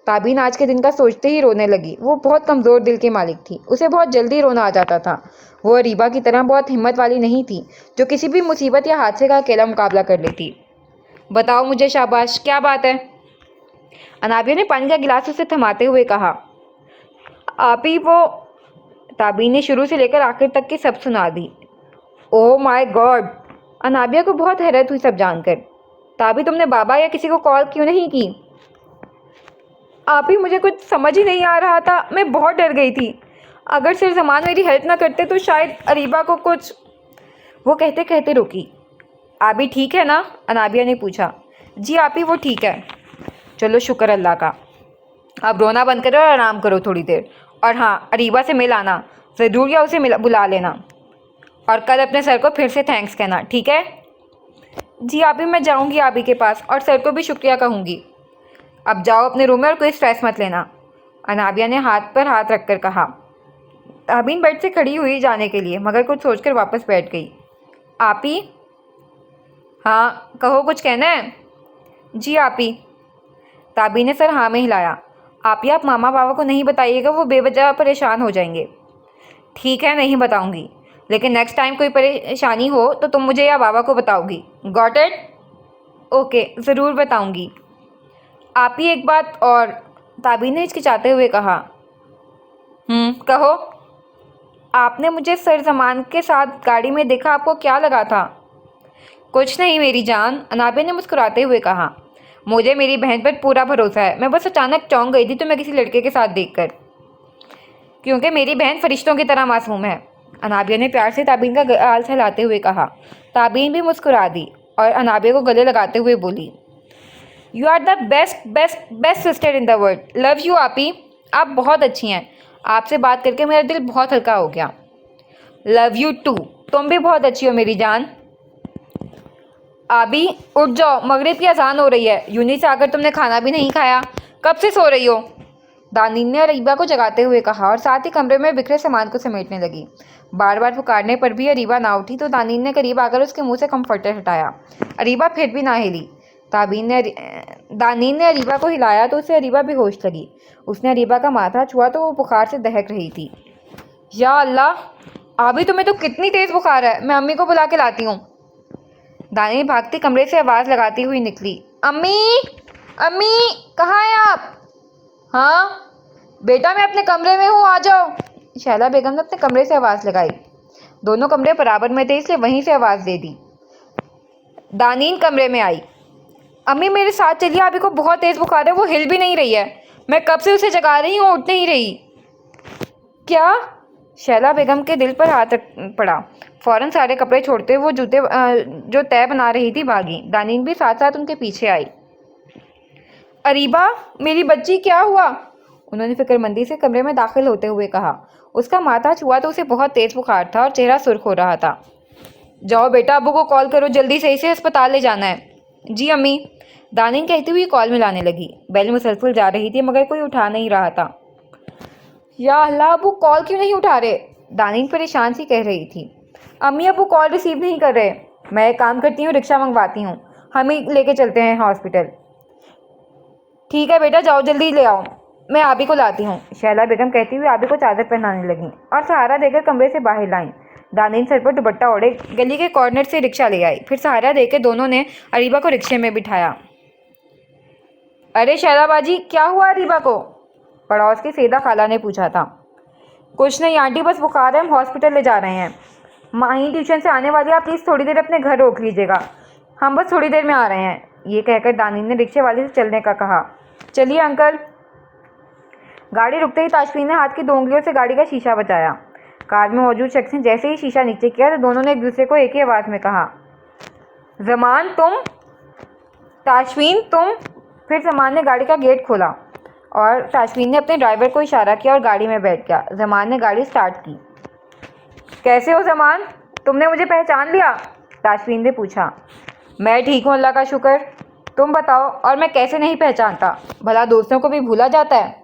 Speaker 1: ताबीन आज के दिन का सोचते ही रोने लगी। वो बहुत कमज़ोर दिल की मालिक थी, उसे बहुत जल्दी रोना आ जाता था। वो अरीबा की तरह बहुत हिम्मत वाली नहीं थी जो किसी भी मुसीबत या हादसे का अकेला मुकाबला कर लेती। बताओ मुझे शाबाश, क्या बात है? अनाबिया ने पानी का गिलास उसे थमाते हुए कहा। आप ही, वो ताबीन ने शुरू से लेकर आखिर तक की सब सुना दी। ओह माय गॉड, अनाबिया को बहुत हैरत हुई सब जानकर। ताबी तुमने बाबा या किसी को कॉल क्यों नहीं की? आप ही, मुझे कुछ समझ ही नहीं आ रहा था, मैं बहुत डर गई थी। अगर सिर जमान मेरी हेल्प ना करते तो शायद अरीबा को कुछ। वो कहते कहते रुकी। आबी ठीक है ना? अनाबिया ने पूछा। जी आप ही, वो ठीक है। चलो शुक्र अल्लाह का। अब रोना बंद करो और आराम करो थोड़ी देर। और हाँ, अरीबा से मिल आना ज़रूर, या उसे बुला लेना। और कल अपने सर को फिर से थैंक्स कहना, ठीक है? जी आप ही, मैं जाऊँगी आबी के पास और सर को भी शुक्रिया कहूँगी। अब जाओ अपने रूम में और कोई स्ट्रेस मत लेना, अनाबिया ने हाथ पर हाथ रखकर कहा। ताबीन बेड से खड़ी हुई जाने के लिए, मगर कुछ सोचकर वापस बैठ गई। आप ही? हाँ कहो, कुछ कहना है? जी आप ही। ताबीन ने सर हाँ में हिलाया। आप ही, आप मामा बाबा को नहीं बताइएगा, वो बेवजह परेशान हो जाएंगे। ठीक है, नहीं बताऊंगी, लेकिन नेक्स्ट टाइम कोई परेशानी हो तो तुम मुझे या बाबा को बताओगी। Got it? ओके, ज़रूर बताऊंगी। आप ही एक बात और, ताबीन ने हिचकिचाते हुए कहा। कहो। आपने मुझे सर जमान के साथ गाड़ी में देखा, आपको क्या लगा था? कुछ नहीं मेरी जान, अनाबिया ने मुस्कुराते हुए कहा। मुझे मेरी बहन पर पूरा भरोसा है, मैं बस अचानक चौंक गई थी तुम्हें किसी लड़के के साथ देखकर, क्योंकि मेरी बहन फरिश्तों की तरह मासूम है। अनाबिया ने प्यार से ताबीन का गाल सहलाते हुए कहा। ताबीन भी मुस्कुरा दी और अनाबिया को गले लगाते हुए बोली, you are the best best best sister in the world. Love you आपी, आप बहुत अच्छी हैं। आपसे बात करके मेरा दिल बहुत हल्का हो गया। लव यू टू, तुम भी बहुत अच्छी हो मेरी जान। आबी उठ जाओ, मगरिब की अजान हो रही है। यूनी से आकर तुमने खाना भी नहीं खाया, कब से सो रही हो? दानीन ने अरीबा को जगाते हुए कहा और साथ ही कमरे में बिखरे सामान को समेटने लगी। बार बार पुकारने पर भी अरीबा ना उठी तो दानीन ने करीब आकर उसके मुंह से कंफर्टर हटाया। अरीबा फिर भी ना हिली। दानीन ने अरीबा को हिलाया तो उसे अरीबा बेहोश लगी। उसने अरीबा का माथा छुआ तो वो बुखार से दहक रही थी। या अल्लाह, अभी तुम्हें तो कितनी तेज़ बुखार है, मैं अम्मी को बुला के लाती हूँ। दानीन भागती कमरे से आवाज़ लगाती हुई निकली। अम्मी, अम्मी, कहाँ हैं आप? हाँ बेटा, मैं अपने कमरे में हूँ, आ जाओ। शैला बेगम ने अपने कमरे से आवाज़ लगाई। दोनों कमरे बराबर में थे, इसलिए वहीं से आवाज़ दे दी। दानीन कमरे में आई। अम्मी मेरे साथ चलिए, अभी को बहुत तेज़ बुखार है, वो हिल भी नहीं रही है। मैं कब से उसे जगा रही हूँ, उठ नहीं रही। क्या? शैला बेगम के दिल पर हाथ पड़ा। फ़ौरन सारे कपड़े छोड़ते वो जूते जो तय बना रही थी भागी। दानीन भी साथ साथ उनके पीछे आई। अरीबा, मेरी बच्ची, क्या हुआ? उन्होंने फिक्रमंदी से कमरे में दाखिल होते हुए कहा। उसका माथा छुआ तो उसे बहुत तेज़ बुखार था और चेहरा सुर्ख हो रहा था। जाओ बेटा, अब्बू को कॉल करो, जल्दी से अस्पताल ले जाना है। जी अम्मी, दानीन कहती हुई कॉल मिलाने लगी। बेल मुसलसल जा रही थी मगर कोई उठा नहीं रहा था। या अल्लाह, अब्बू कॉल क्यों नहीं उठा रहे? दानीन परेशान सी कह रही थी। अम्मी, अब्बू कॉल रिसीव नहीं कर रहे। मैं एक काम करती हूँ, रिक्शा मंगवाती हूँ, हम ही लेके चलते हैं हॉस्पिटल। ठीक है बेटा, जाओ जल्दी ले आओ, मैं आबी को लाती हूँ। शैला बेगम कहती हुई आबी को चादर पहनाने लगी और सहारा देकर कमरे से बाहर लाईं। दानीन सर पर दुपट्टा ओढ़े गली के कॉर्नर से रिक्शा ले आई। फिर सहारा देकर दोनों ने अरीबा को रिक्शे में बिठाया। अरे शैला बाजी, क्या हुआ अरीबा को? पड़ोस की सेदा खाला ने पूछा था। कुछ नहीं आंटी, बस बुखार है, हम हॉस्पिटल ले जा रहे हैं। माही ट्यूशन से आने वाली, आप प्लीज़ थोड़ी देर अपने घर रोक लीजिएगा, हम बस थोड़ी देर में आ रहे हैं। ये कहकर दानीन ने रिक्शे वाले से चलने का कहा। चलिए अंकल। गाड़ी रुकते ही ताशफीन ने हाथ की दो उंगलियों से गाड़ी का शीशा बचाया। कार में मौजूद शख्स ने जैसे ही शीशा नीचे किया तो दोनों ने एक दूसरे को एक ही आवाज़ में कहा, जमान तुम। ताशफीन तुम। फिर जमान ने गाड़ी का गेट खोला और ताशफीन ने अपने ड्राइवर को इशारा किया और गाड़ी में बैठ गया। जमान ने गाड़ी स्टार्ट की। कैसे हो जमान, तुमने मुझे पहचान लिया? ताशफीन ने पूछा। मैं ठीक हूँ अल्लाह का शुक्र, तुम बताओ। और मैं कैसे नहीं पहचानता, भला दोस्तों को भी भूला जाता है?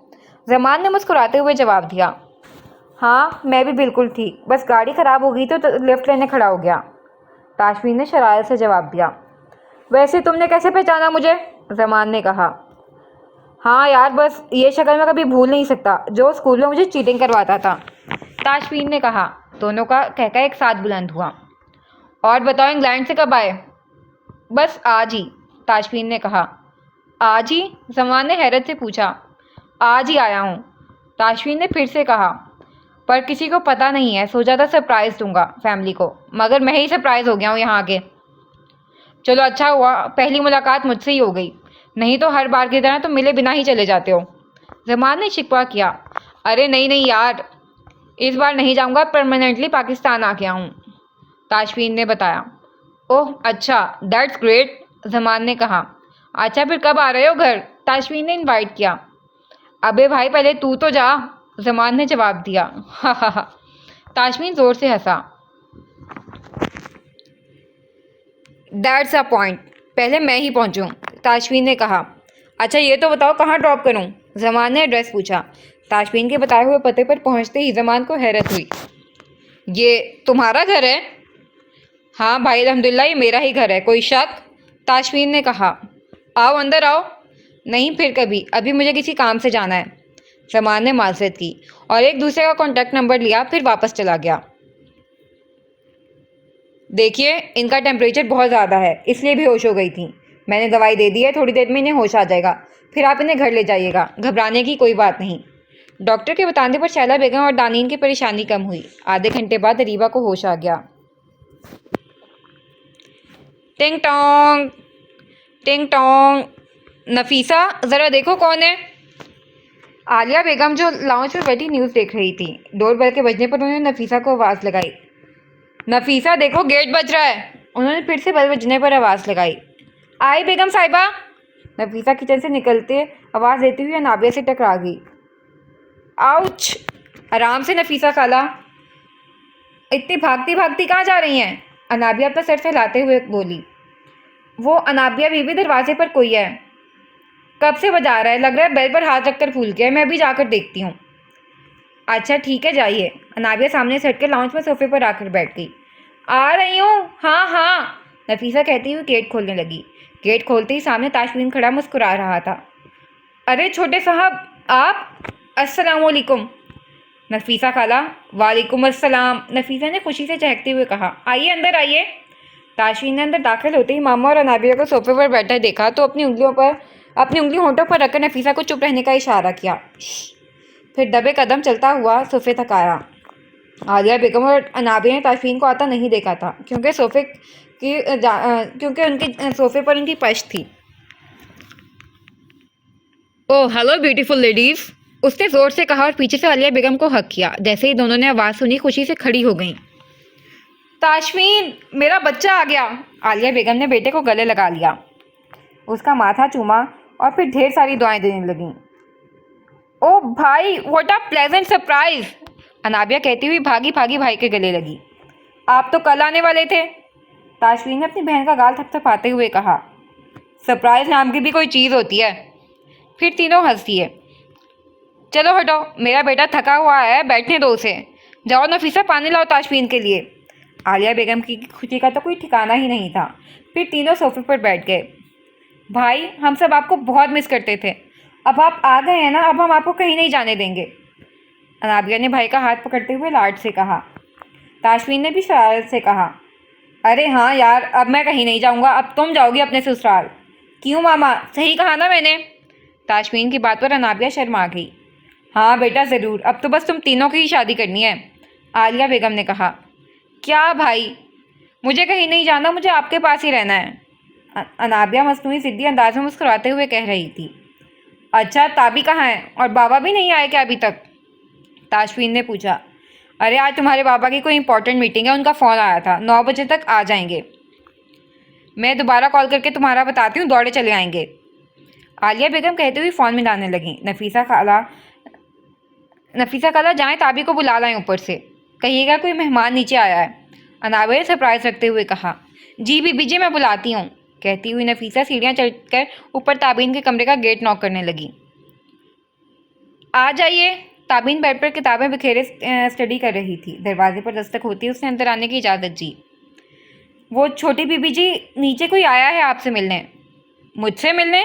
Speaker 1: जमान ने मुस्कुराते हुए जवाब दिया। हाँ मैं भी बिल्कुल ठीक, बस गाड़ी ख़राब हो गई तो लिफ्ट लेने खड़ा हो गया। ताशफीन ने शरारत से जवाब दिया। वैसे तुमने कैसे पहचाना मुझे? जमान ने कहा। हाँ यार, बस ये शक्ल मैं कभी भूल नहीं सकता, जो स्कूल में मुझे चीटिंग करवाता था। ताशफीन ने कहा। दोनों का कहका एक साथ बुलंद हुआ। और बताओ, इंग्लैंड से कब आए? बस आज ही, ताशफीन ने कहा। आज ही? जमान ने हैरत से पूछा। आज ही आया हूँ, ताशफीन ने फिर से कहा। पर किसी को पता नहीं है, सोचा था सरप्राइज़ दूंगा फैमिली को, मगर मैं ही सरप्राइज़ हो गया हूँ यहाँ आके। चलो अच्छा हुआ पहली मुलाकात मुझसे ही हो गई, नहीं तो हर बार की तरह तुम मिले बिना ही चले जाते हो। जमान ने शिकवा किया। अरे नहीं नहीं यार, इस बार नहीं जाऊंगा, परमानेंटली पाकिस्तान आ गया हूँ, ताशफीन ने बताया। ओह अच्छा, दैट्स ग्रेट, जमान ने कहा। अच्छा फिर कब आ रहे हो घर, ताशफीन ने इनवाइट किया। अबे भाई पहले तू तो जा, जमान ने जवाब दिया। हा हा हा, ताशफीन जोर से हंसा। दैट्स अ पॉइंट, पहले मैं ही पहुंचूं, ताशफीन ने कहा। अच्छा ये तो बताओ कहाँ ड्रॉप करूं, जमान ने एड्रेस पूछा। ताशफीन के बताए हुए पते पर पहुंचते ही जमान को हैरत हुई। ये तुम्हारा घर है? हाँ भाई अल्हम्दुलिल्लाह ये मेरा ही घर है, कोई शक, ताशफीन ने कहा। आओ अंदर आओ। नहीं फिर कभी, अभी मुझे किसी काम से जाना है, जमान ने माजरत की और एक दूसरे का कॉन्टैक्ट नंबर लिया, फिर वापस चला गया। देखिए इनका टेम्परेचर बहुत ज़्यादा है, इसलिए बेहोश हो गई थी। मैंने दवाई दे दी है, थोड़ी देर में इन्हें होश आ जाएगा, फिर आप इन्हें घर ले जाइएगा, घबराने की कोई बात नहीं। डॉक्टर के बताने पर शैला बेगम और दानीन की परेशानी कम हुई। आधे घंटे बाद रीवा को होश आ गया। टिंग टोंग, टिंग टोंग, नफीसा ज़रा देखो कौन है। आलिया बेगम जो लाउंज पर बैठी न्यूज़ देख रही थी, डोरबेल के बजने पर उन्होंने नफीसा को आवाज़ लगाई। नफीसा देखो गेट बज रहा है, उन्होंने फिर से बेल बजने पर आवाज़ लगाई। आई बेगम साहिबा, नफीसा किचन से निकलते आवाज़ देती हुई अनाबिया से टकरा गई। आउच, आराम से नफीसा खाला, इतनी भागती भागती कहाँ जा रही हैं, अनाबिया अपना सर हिलाते हुए बोली। वो अनाबिया बीबी दरवाजे पर कोई है, कब से बजा रहा है, लग रहा है बेल पर हाथ रखकर भूल गया, मैं अभी जाकर देखती हूँ। अच्छा ठीक है जाइए, अनाबिया सामने से हटकर लाउंज में सोफे पर आकर बैठ गई। आ रही हूँ, हाँ हाँ, नफीसा कहती हुई गेट खोलने लगी। गेट खोलते ही सामने ताशफीन खड़ा मुस्कुरा रहा था। अरे छोटे साहब आप, अस्सलाम वालेकुम, नफीसा खाला। वालेकुम अस्सलाम, नफीसा ने खुशी से चहकते हुए कहा। आइए अंदर आइए। ताशफीन ने अंदर दाखिल होते ही मामा और अनाबिया को सोफे पर बैठा देखा तो अपनी उंगली होंठों पर रखकर नफीसा को चुप रहने का इशारा किया। फिर दबे कदम चलता हुआ सोफे तक आया। आलिया बेगम और अनाबिया ने ताशफीन को आता नहीं देखा था, क्योंकि उनके सोफे पर उनकी पश्त थी। ओह हेलो ब्यूटीफुल लेडीज, उसने जोर से कहा और पीछे से आलिया बेगम को हक किया। जैसे ही दोनों ने आवाज़ सुनी खुशी से खड़ी हो गईं। ताशफीन मेरा बच्चा आ गया, आलिया बेगम ने बेटे को गले लगा लिया, उसका माथा चूमा और फिर ढेर सारी दुआएं देने लगीं। ओह भाई what a pleasant surprise, Anabia कहती हुई भागी भागी भाई के गले लगी। आप तो कल आने वाले थे, ताशफीन ने अपनी बहन का गाल थपथपाते हुए कहा। सरप्राइज नाम की भी कोई चीज़ होती है, फिर तीनों हंस दिए। चलो हटो, मेरा बेटा थका हुआ है, बैठने दो उसे। जाओ नफीसा पानी लाओ ताशफीन के लिए। आलिया बेगम की खुशी का तो कोई ठिकाना ही नहीं था। फिर तीनों सोफे पर बैठ गए। भाई हम सब आपको बहुत मिस करते थे, अब आप आ गए हैं ना, अब हम आपको कहीं नहीं जाने देंगे, अनाबिया ने भाई का हाथ पकड़ते हुए लाड से कहा। ताशफीन ने भी शरारत से कहा। अरे हाँ यार, अब मैं कहीं नहीं जाऊँगा, अब तुम जाओगी अपने ससुराल। क्यों मामा, सही कहा ना मैंने, ताशफीन की बात पर अनाबिया शर्मा गई। हाँ बेटा ज़रूर, अब तो बस तुम तीनों की ही शादी करनी है, आलिया बेगम ने कहा। क्या भाई, मुझे कहीं नहीं जाना, मुझे आपके पास ही रहना है, अनाबिया मसनूई ज़िद्दी अंदाज में मुस्कुराते हुए कह रही थी। अच्छा ताबी कहाँ है, और बाबा भी नहीं आए क्या अभी तक, ताशफीन ने पूछा। अरे आज तुम्हारे बाबा की कोई इंपॉर्टेंट मीटिंग है, उनका फ़ोन आया था, 9 बजे तक आ जाएंगे, मैं दोबारा कॉल करके तुम्हारा बताती हूँ, दौड़े चले आएंगे, आलिया बेगम कहते हुए फ़ोन मिलाने लगी। नफीसा खाला जाएं ताबी को बुला लाएं ऊपर से, कहिएगा कोई मेहमान नीचे आया है, अनाबिया ने सरप्राइज रखते हुए कहा। जी बीबी जी मैं बुलाती हूँ, कहती हुई नफीसा सीढ़ियाँ चढ़कर ऊपर ताबीन के कमरे का गेट नॉक करने लगी। आ जाइए, ताबीन बेड पर किताबें बिखेरे स्टडी कर रही थी। दरवाजे पर दस्तक होती उसने अंदर आने की इजाज़त दी। वो छोटी बीबी जी, नीचे कोई आया है आपसे मिलने। मुझसे मिलने,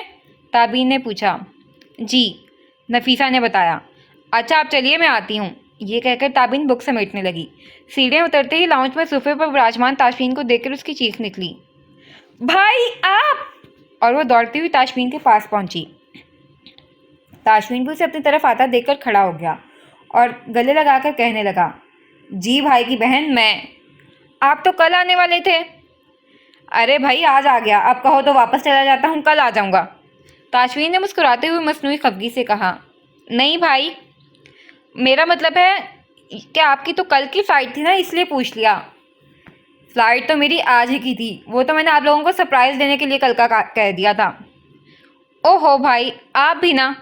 Speaker 1: ताबीन ने पूछा। जी, नफीसा ने बताया। अच्छा आप चलिए मैं आती हूँ, ये कहकर ताबीन बुक समेटने लगी। सीढ़ियाँ उतरते ही लाउंज में सोफे पर विराजमान ताशफीन को देखकर उसकी चीख निकली। भाई आप, और वो दौड़ती हुई ताशफीन के पास पहुंची। ताशफीन भी उसे अपनी तरफ आता देखकर खड़ा हो गया और गले लगाकर कहने लगा। जी भाई की बहन मैं, आप तो कल आने वाले थे। अरे भाई आज आ गया, अब कहो तो वापस चला जाता हूँ, कल आ जाऊँगा। ताशवीन ने मुस्कुराते हुए मसनूई खफगी से कहा, नहीं भाई, मेरा मतलब है कि आपकी तो कल की फ़्लाइट थी ना, इसलिए पूछ लिया। फ़्लाइट तो मेरी आज ही की थी, वो तो मैंने आप लोगों को सरप्राइज़ देने के लिए कल का कह दिया था। ओहो भाई, आप भी ना,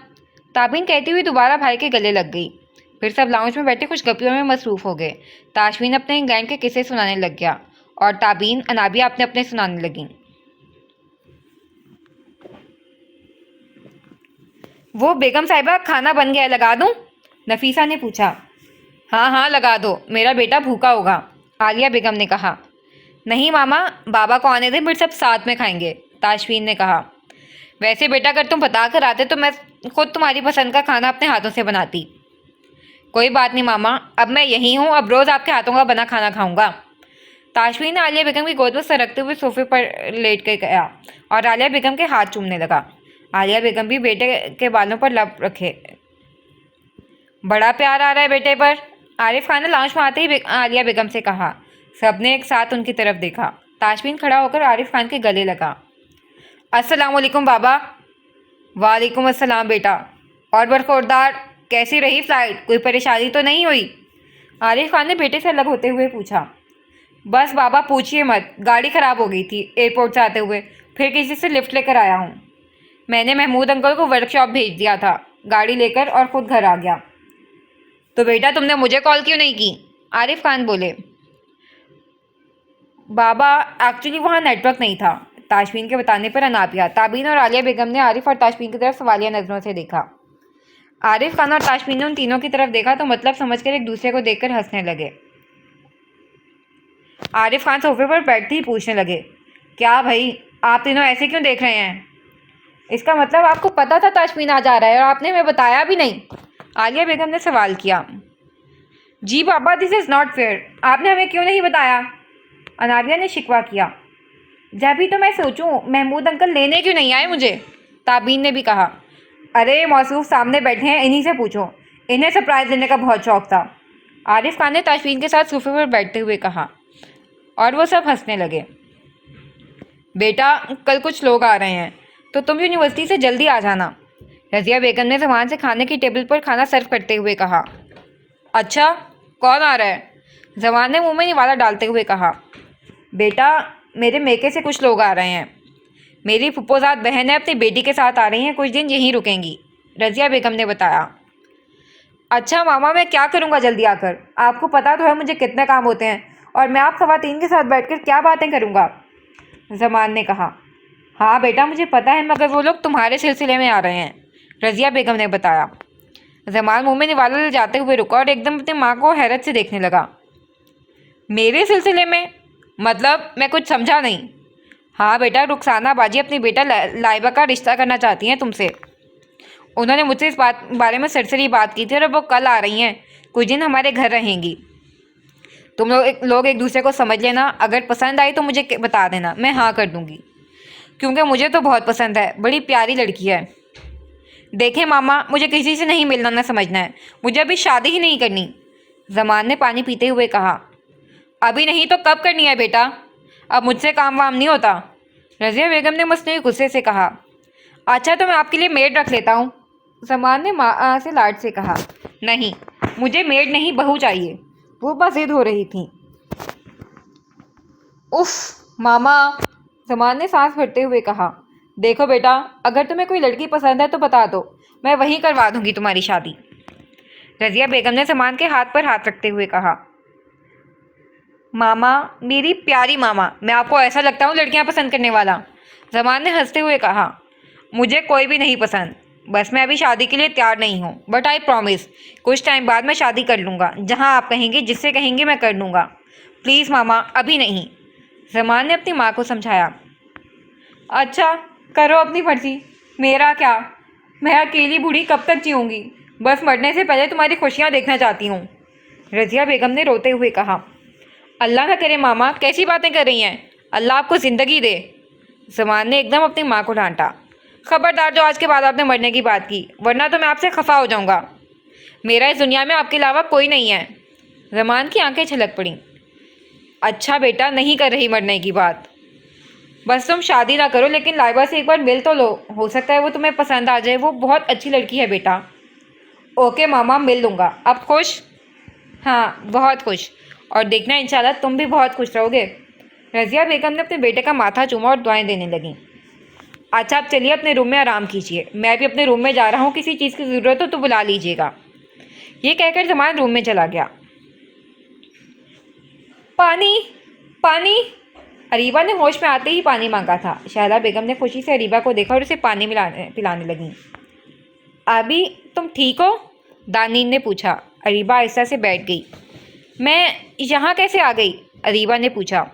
Speaker 1: ताबिन कहती हुई दोबारा भाई के गले लग गई। फिर सब लाउंज में बैठे कुछ गप्पियों में मसरूफ़ हो गए। ताशवीन अपने इंग्लैंड के किस्से सुनाने लग गया और ताबीन अनाबिया अपने अपने सुनाने लगी। वो बेगम साहिबा, खाना बन गया, लगा दूं? नफीसा ने पूछा। हाँ हाँ लगा दो, मेरा बेटा भूखा होगा, आलिया बेगम ने कहा। नहीं मामा, बाबा को आने दें, फिर सब साथ में खाएंगे, ताशवीन ने कहा। वैसे बेटा अगर तुम बता कर आते तो मैं खुद तुम्हारी पसंद का खाना अपने हाथों से बनाती। कोई बात नहीं मामा, अब मैं यहीं हूँ, अब रोज़ आपके हाथों का बना खाना खाऊंगा। ताशवीन ने आलिया बेगम की गोद में सरकते हुए सोफे पर लेट कर गया और आलिया बेगम के हाथ चूमने लगा। आलिया बेगम भी बेटे के बालों पर लब रखे। बड़ा प्यार आ रहा है बेटे पर, आरिफ खान ने लाउंज में आते ही आलिया बेगम से कहा। सबने एक साथ उनकी तरफ देखा। ताशवीन खड़ा होकर आरिफ खान के गले लगा। अस्सलाम वालेकुम बाबा। वालेकुम अस्सलाम बेटा। और बरखुरदार, कैसी रही फ़्लाइट, कोई परेशानी तो नहीं हुई? आरिफ खान ने बेटे से अलग होते हुए पूछा। बस बाबा पूछिए मत, गाड़ी ख़राब हो गई थी एयरपोर्ट से आते हुए, फिर किसी से लिफ्ट लेकर आया हूँ। मैंने महमूद अंकल को वर्कशॉप भेज दिया था गाड़ी लेकर और ख़ुद घर आ गया। तो बेटा तुमने मुझे कॉल क्यों नहीं की? आरिफ खान बोले। बाबा एक्चुअली वहाँ नेटवर्क नहीं था। ताशवीन के बताने पर अनाबिया, ताबीन और आलिया बेगम ने आरिफ और ताशवीन की तरफ सवालिया नज़रों से देखा। आरिफ खान और ताशवीन ने उन तीनों की तरफ देखा तो मतलब समझकर एक दूसरे को देखकर हंसने लगे। आरिफ खान सोफे पर बैठते ही पूछने लगे, क्या भाई, आप तीनों ऐसे क्यों देख रहे हैं? इसका मतलब आपको पता था ताशवीन आ जा रहा है और आपने हमें बताया भी नहीं? आलिया बेगम ने सवाल किया। जी बाबा, दिस इज़ नॉट फेयर, आपने हमें क्यों नहीं बताया? अनाबिया ने शिकवा किया। जब भी तो मैं सोचूं महमूद अंकल लेने क्यों नहीं आए मुझे? ताबीन ने भी कहा। अरे मौसूफ सामने बैठे हैं, इन्हीं से पूछो, इन्हें सरप्राइज़ देने का बहुत शौक था, आरिफ खान ने ताशवीन के साथ सोफे पर बैठते हुए कहा और वो सब हंसने लगे। बेटा कल कुछ लोग आ रहे हैं तो तुम यूनिवर्सिटी से जल्दी आ जाना, रज़िया बेगम ने जमान से खाने की टेबल पर खाना सर्व करते हुए कहा। अच्छा, कौन आ रहा है? जमान ने मुंह में निवाला डालते हुए कहा। बेटा मेरे मेके से कुछ लोग आ रहे हैं, मेरी फुप्पोजाद बहन है, अपनी बेटी के साथ आ रही हैं, कुछ दिन यहीं रुकेंगी, रज़िया बेगम ने बताया। अच्छा मामा, मैं क्या करूँगा जल्दी आकर, आपको पता तो है मुझे कितने काम होते हैं, और मैं आप ख़वातीन के साथ बैठकर क्या बातें करूँगा, जमान ने कहा। हाँ बेटा मुझे पता है, मगर वो लोग तुम्हारे सिलसिले में आ रहे हैं, रज़िया बेगम ने बताया। जमान मुँह में निवाला ले जाते हुए रुका और एकदम अपनी माँ को हैरत से देखने लगा। मेरे सिलसिले में? मतलब मैं कुछ समझा नहीं। हाँ बेटा, रुखसाना बाजी अपनी बेटा लाइबा का रिश्ता करना चाहती हैं तुमसे। उन्होंने मुझसे इस बारे में सरसरी बात की थी और अब वो कल आ रही हैं, कुछ दिन हमारे घर रहेंगी। तुम लोग एक दूसरे को समझ लेना, अगर पसंद आई तो मुझे बता देना, मैं हाँ कर दूँगी, क्योंकि मुझे तो बहुत पसंद है, बड़ी प्यारी लड़की है। देखें मामा, मुझे किसी से नहीं मिलना ना समझना है, मुझे अभी शादी ही नहीं करनी, जमान ने पानी पीते हुए कहा। अभी नहीं तो कब करनी है बेटा, अब मुझसे काम वाम नहीं होता, रज़िया बेगम ने मसनूई गुस्से से कहा। अच्छा तो मैं आपके लिए मेड रख लेता हूँ, जमान ने माँ से लाड से कहा। नहीं, मुझे मेड नहीं बहू चाहिए, वो बस जिद हो रही थी। उफ मामा, जमान ने सांस भरते हुए कहा। देखो बेटा, अगर तुम्हें कोई लड़की पसंद है तो बता दो, मैं वहीं करवा दूंगी तुम्हारी शादी, रज़िया बेगम ने जमान के हाथ पर हाथ रखते हुए कहा। मामा, मेरी प्यारी मामा, मैं आपको ऐसा लगता हूँ लड़कियाँ पसंद करने वाला, जमान ने हंसते हुए कहा। मुझे कोई भी नहीं पसंद, बस मैं अभी शादी के लिए तैयार नहीं हूँ, बट आई प्रॉमिस कुछ टाइम बाद मैं शादी कर लूँगा, जहाँ आप कहेंगे, जिससे कहेंगे मैं कर लूँगा, प्लीज़ मामा अभी नहीं, जमान ने अपनी माँ को समझाया। अच्छा करो अपनी मर्जी, मेरा क्या, मैं अकेली बूढ़ी कब तक जीऊँगी, बस मरने से पहले तुम्हारी खुशियाँ देखना चाहती हूँ, रज़िया बेगम ने रोते हुए कहा। अल्लाह ना करे मामा, कैसी बातें कर रही हैं, अल्लाह आपको ज़िंदगी दे, जमान ने एकदम अपनी माँ को डांटा। खबरदार जो आज के बाद आपने मरने की बात की, वरना तो मैं आपसे खफा हो जाऊँगा, मेरा इस दुनिया में आपके अलावा कोई नहीं है, जमान की आंखें छलक पड़ीं। अच्छा बेटा, नहीं कर रही मरने की बात, बस तुम शादी ना करो, लेकिन लाइबा से एक बार मिल तो लो, हो सकता है वो तुम्हें पसंद आ जाए, वो बहुत अच्छी लड़की है बेटा। ओके मामा, मिल लूँगा। अब खुश? हाँ, बहुत खुश। और देखना इंशाल्लाह तुम भी बहुत खुश रहोगे। रज़िया बेगम ने अपने बेटे का माथा चूमा और दुआएं देने लगीं। अच्छा, आप चलिए अपने रूम में आराम कीजिए, मैं भी अपने रूम में जा रहा हूँ, किसी चीज़ की ज़रूरत हो तो बुला लीजिएगा। ये कहकर जमान रूम में चला गया। पानी, पानी। अरीबा ने होश में आते ही पानी मांगा था। शहला बेगम ने खुशी से अरीबा को देखा और उसे पानी पिलाने लगी। अभी तुम ठीक हो? दानीन ने पूछा। अरीबा आहिस्ता से बैठ गई। मैं यहाँ कैसे आ गई? अरीबा ने पूछा।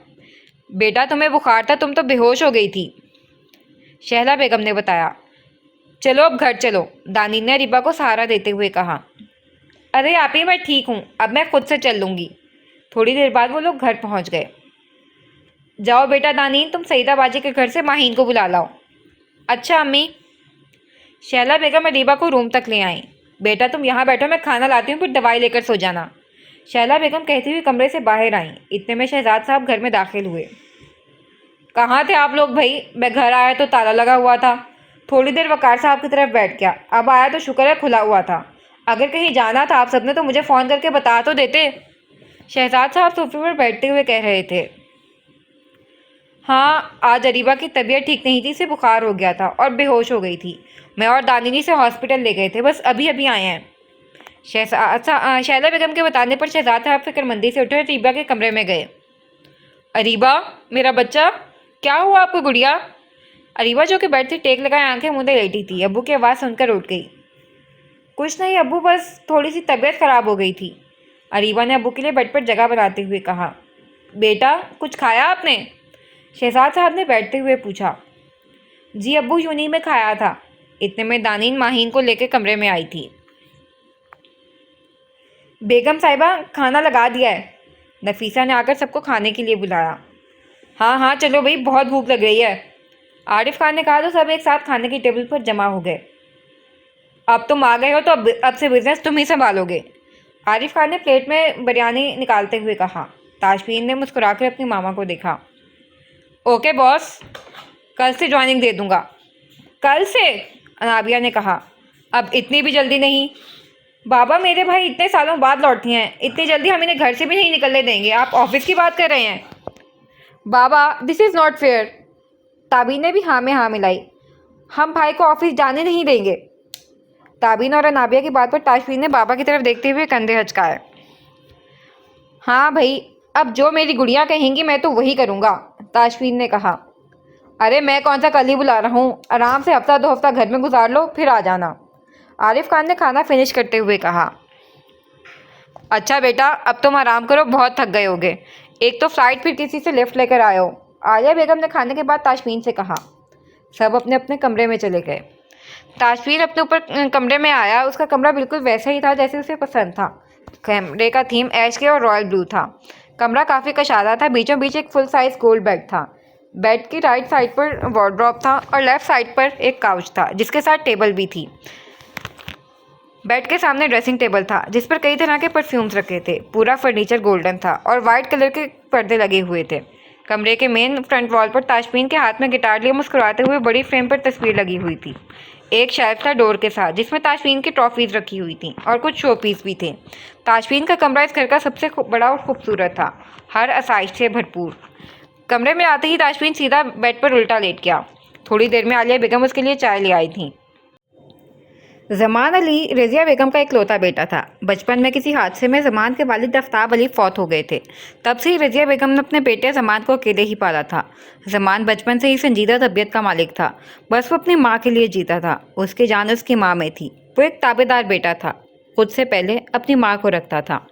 Speaker 1: बेटा तुम्हें बुखार था, तुम तो बेहोश हो गई थी, शहला बेगम ने बताया। चलो अब घर चलो, दानीन ने अरीबा को सहारा देते हुए कहा। अरे आप ही, मैं ठीक हूँ, अब मैं खुद से चल लूँगी। थोड़ी देर बाद वो लोग घर पहुँच गए। जाओ बेटा दानीन, तुम सईदा बाजी के घर से माहीन को बुला लाओ। अच्छा अम्मी। शैला बेगम अरीबा को रूम तक ले आई। बेटा तुम यहाँ बैठो, मैं खाना लाती हूँ, फिर दवाई लेकर सो जाना। शैला बेगम कहती हुई कमरे से बाहर आई। इतने में शहजाद साहब घर में दाखिल हुए। कहाँ थे आप लोग भाई? मैं घर आया तो ताला लगा हुआ था। थोड़ी देर वकार साहब की तरफ बैठ गया, अब आया तो शुक्र है खुला हुआ था। अगर कहीं जाना था आप सबने तो मुझे फ़ोन करके बता तो देते। शहजाद साहब सोफे पर बैठते हुए कह रहे थे। हाँ, आज अरीबा की तबीयत ठीक नहीं थी, इसे बुखार हो गया था और बेहोश हो गई थी। मैं और दानिनी से हॉस्पिटल ले गए थे, बस अभी अभी आए हैं। शैला बेगम के बताने पर शहजाद साहब फिक्रमंदी से उठे और अरीबा के कमरे में गए। अरीबा, मेरा बच्चा, क्या हुआ आपको गुड़िया? अरीबा जो कि बेड से टेक लगाए आंखें मूंदे लेटी थी, अब्बू की आवाज़ सुनकर उठ गई। कुछ नहीं अब्बू, बस थोड़ी सी तबीयत ख़राब हो गई थी, अरीबा ने अब्बू के लिए बेड पर जगह बनाते हुए कहा। बेटा कुछ खाया आपने? शहजाद साहब ने बैठते हुए पूछा। जी अब्बू, यूनी में खाया था। इतने में दानीन माहीन को लेकर कमरे में आई थी। बेगम साहिबा, खाना लगा दिया है। नफीसा ने आकर सबको खाने के लिए बुलाया। हाँ हाँ चलो भाई, बहुत भूख लग रही है, आरिफ खान ने कहा तो सब एक साथ खाने की टेबल पर जमा हो गए। अब तुम आ गए हो तो अब से बिजनेस तुम ही संभालोगे, आरिफ खान ने प्लेट में बिरयानी निकालते हुए कहा। ताजबीन ने मुस्कुराकर अपनी मामा को देखा। ओके बॉस, कल से ज्वाइनिंग दे दूंगा। कल से? अनाबिया ने कहा। अब इतनी भी जल्दी नहीं बाबा, मेरे भाई इतने सालों बाद लौटती हैं, इतनी जल्दी हम इन्हें घर से भी नहीं निकलने देंगे। आप ऑफिस की बात कर रहे हैं? बाबा दिस इज़ नॉट फेयर। ताबीन ने भी हाँ में हाँ मिलाई। हम भाई को ऑफिस जाने नहीं देंगे। ताबीन और अनाबिया की बात पर ताशफीन ने बाबा की तरफ देखते हुए कंधे हचकाए। हाँ भाई, अब जो मेरी गुड़िया कहेंगी मैं तो वही करूँगा, ताशफीन ने कहा। अरे मैं कौन सा कल ही बुला रहा हूँ, आराम से हफ्ता 2 हफ्ता घर में गुजार लो, फिर आ जाना, आरिफ खान ने खाना फिनिश करते हुए कहा। अच्छा बेटा, अब तुम आराम करो, बहुत थक गए होगे, एक तो फ्लाइट, फिर किसी से लिफ्ट लेकर आए हो, आलिया बेगम ने खाने के बाद ताशफीन से कहा। सब अपने अपने कमरे में चले गए। ताशफीन अपने ऊपर कमरे में आया। उसका कमरा बिल्कुल वैसा ही था जैसे उसे पसंद था। कमरे का थीम ऐश के और रॉयल ब्लू था। कमरा काफ़ी कशादा था। बीचों बीच एक फुल साइज गोल्ड बेड था। बेड की राइट साइड पर वार्डरोब था और लेफ्ट साइड पर एक काउच था जिसके साथ टेबल भी थी। बेड के सामने ड्रेसिंग टेबल था जिस पर कई तरह के परफ्यूम्स रखे थे। पूरा फर्नीचर गोल्डन था और वाइट कलर के पर्दे लगे हुए थे। कमरे के मेन फ्रंट वॉल पर ताशफीन के हाथ में गिटार लिए मुस्कुराते हुए बड़ी फ्रेम पर तस्वीर लगी हुई थी। एक शेल्फ था डोर के साथ जिसमें ताशफीन की ट्रॉफीज रखी हुई थी और कुछ शो पीस भी थे। ताशफीन का कमरा इस घर का सबसे बड़ा और खूबसूरत था, हर आसाइश से भरपूर। कमरे में आते ही ताशफीन सीधा बेड पर उल्टा लेट गया। थोड़ी देर में आलिया बेगम उसके लिए चाय ले आई थी। ज़मान अली रज़िया बेगम का इकलौता बेटा था। बचपन में किसी हादसे में ज़मान के वालिद आफ्ताब अली फौत हो गए थे। तब से ही रज़िया बेगम ने अपने बेटे ज़मान को अकेले ही पाला था। ज़मान बचपन से ही संजीदा तबीयत का मालिक था। बस वो अपनी माँ के लिए जीता था। उसकी जान उसकी माँ में थी। वो एक ताबेदार बेटा था, खुद से पहले अपनी माँ को रखता था।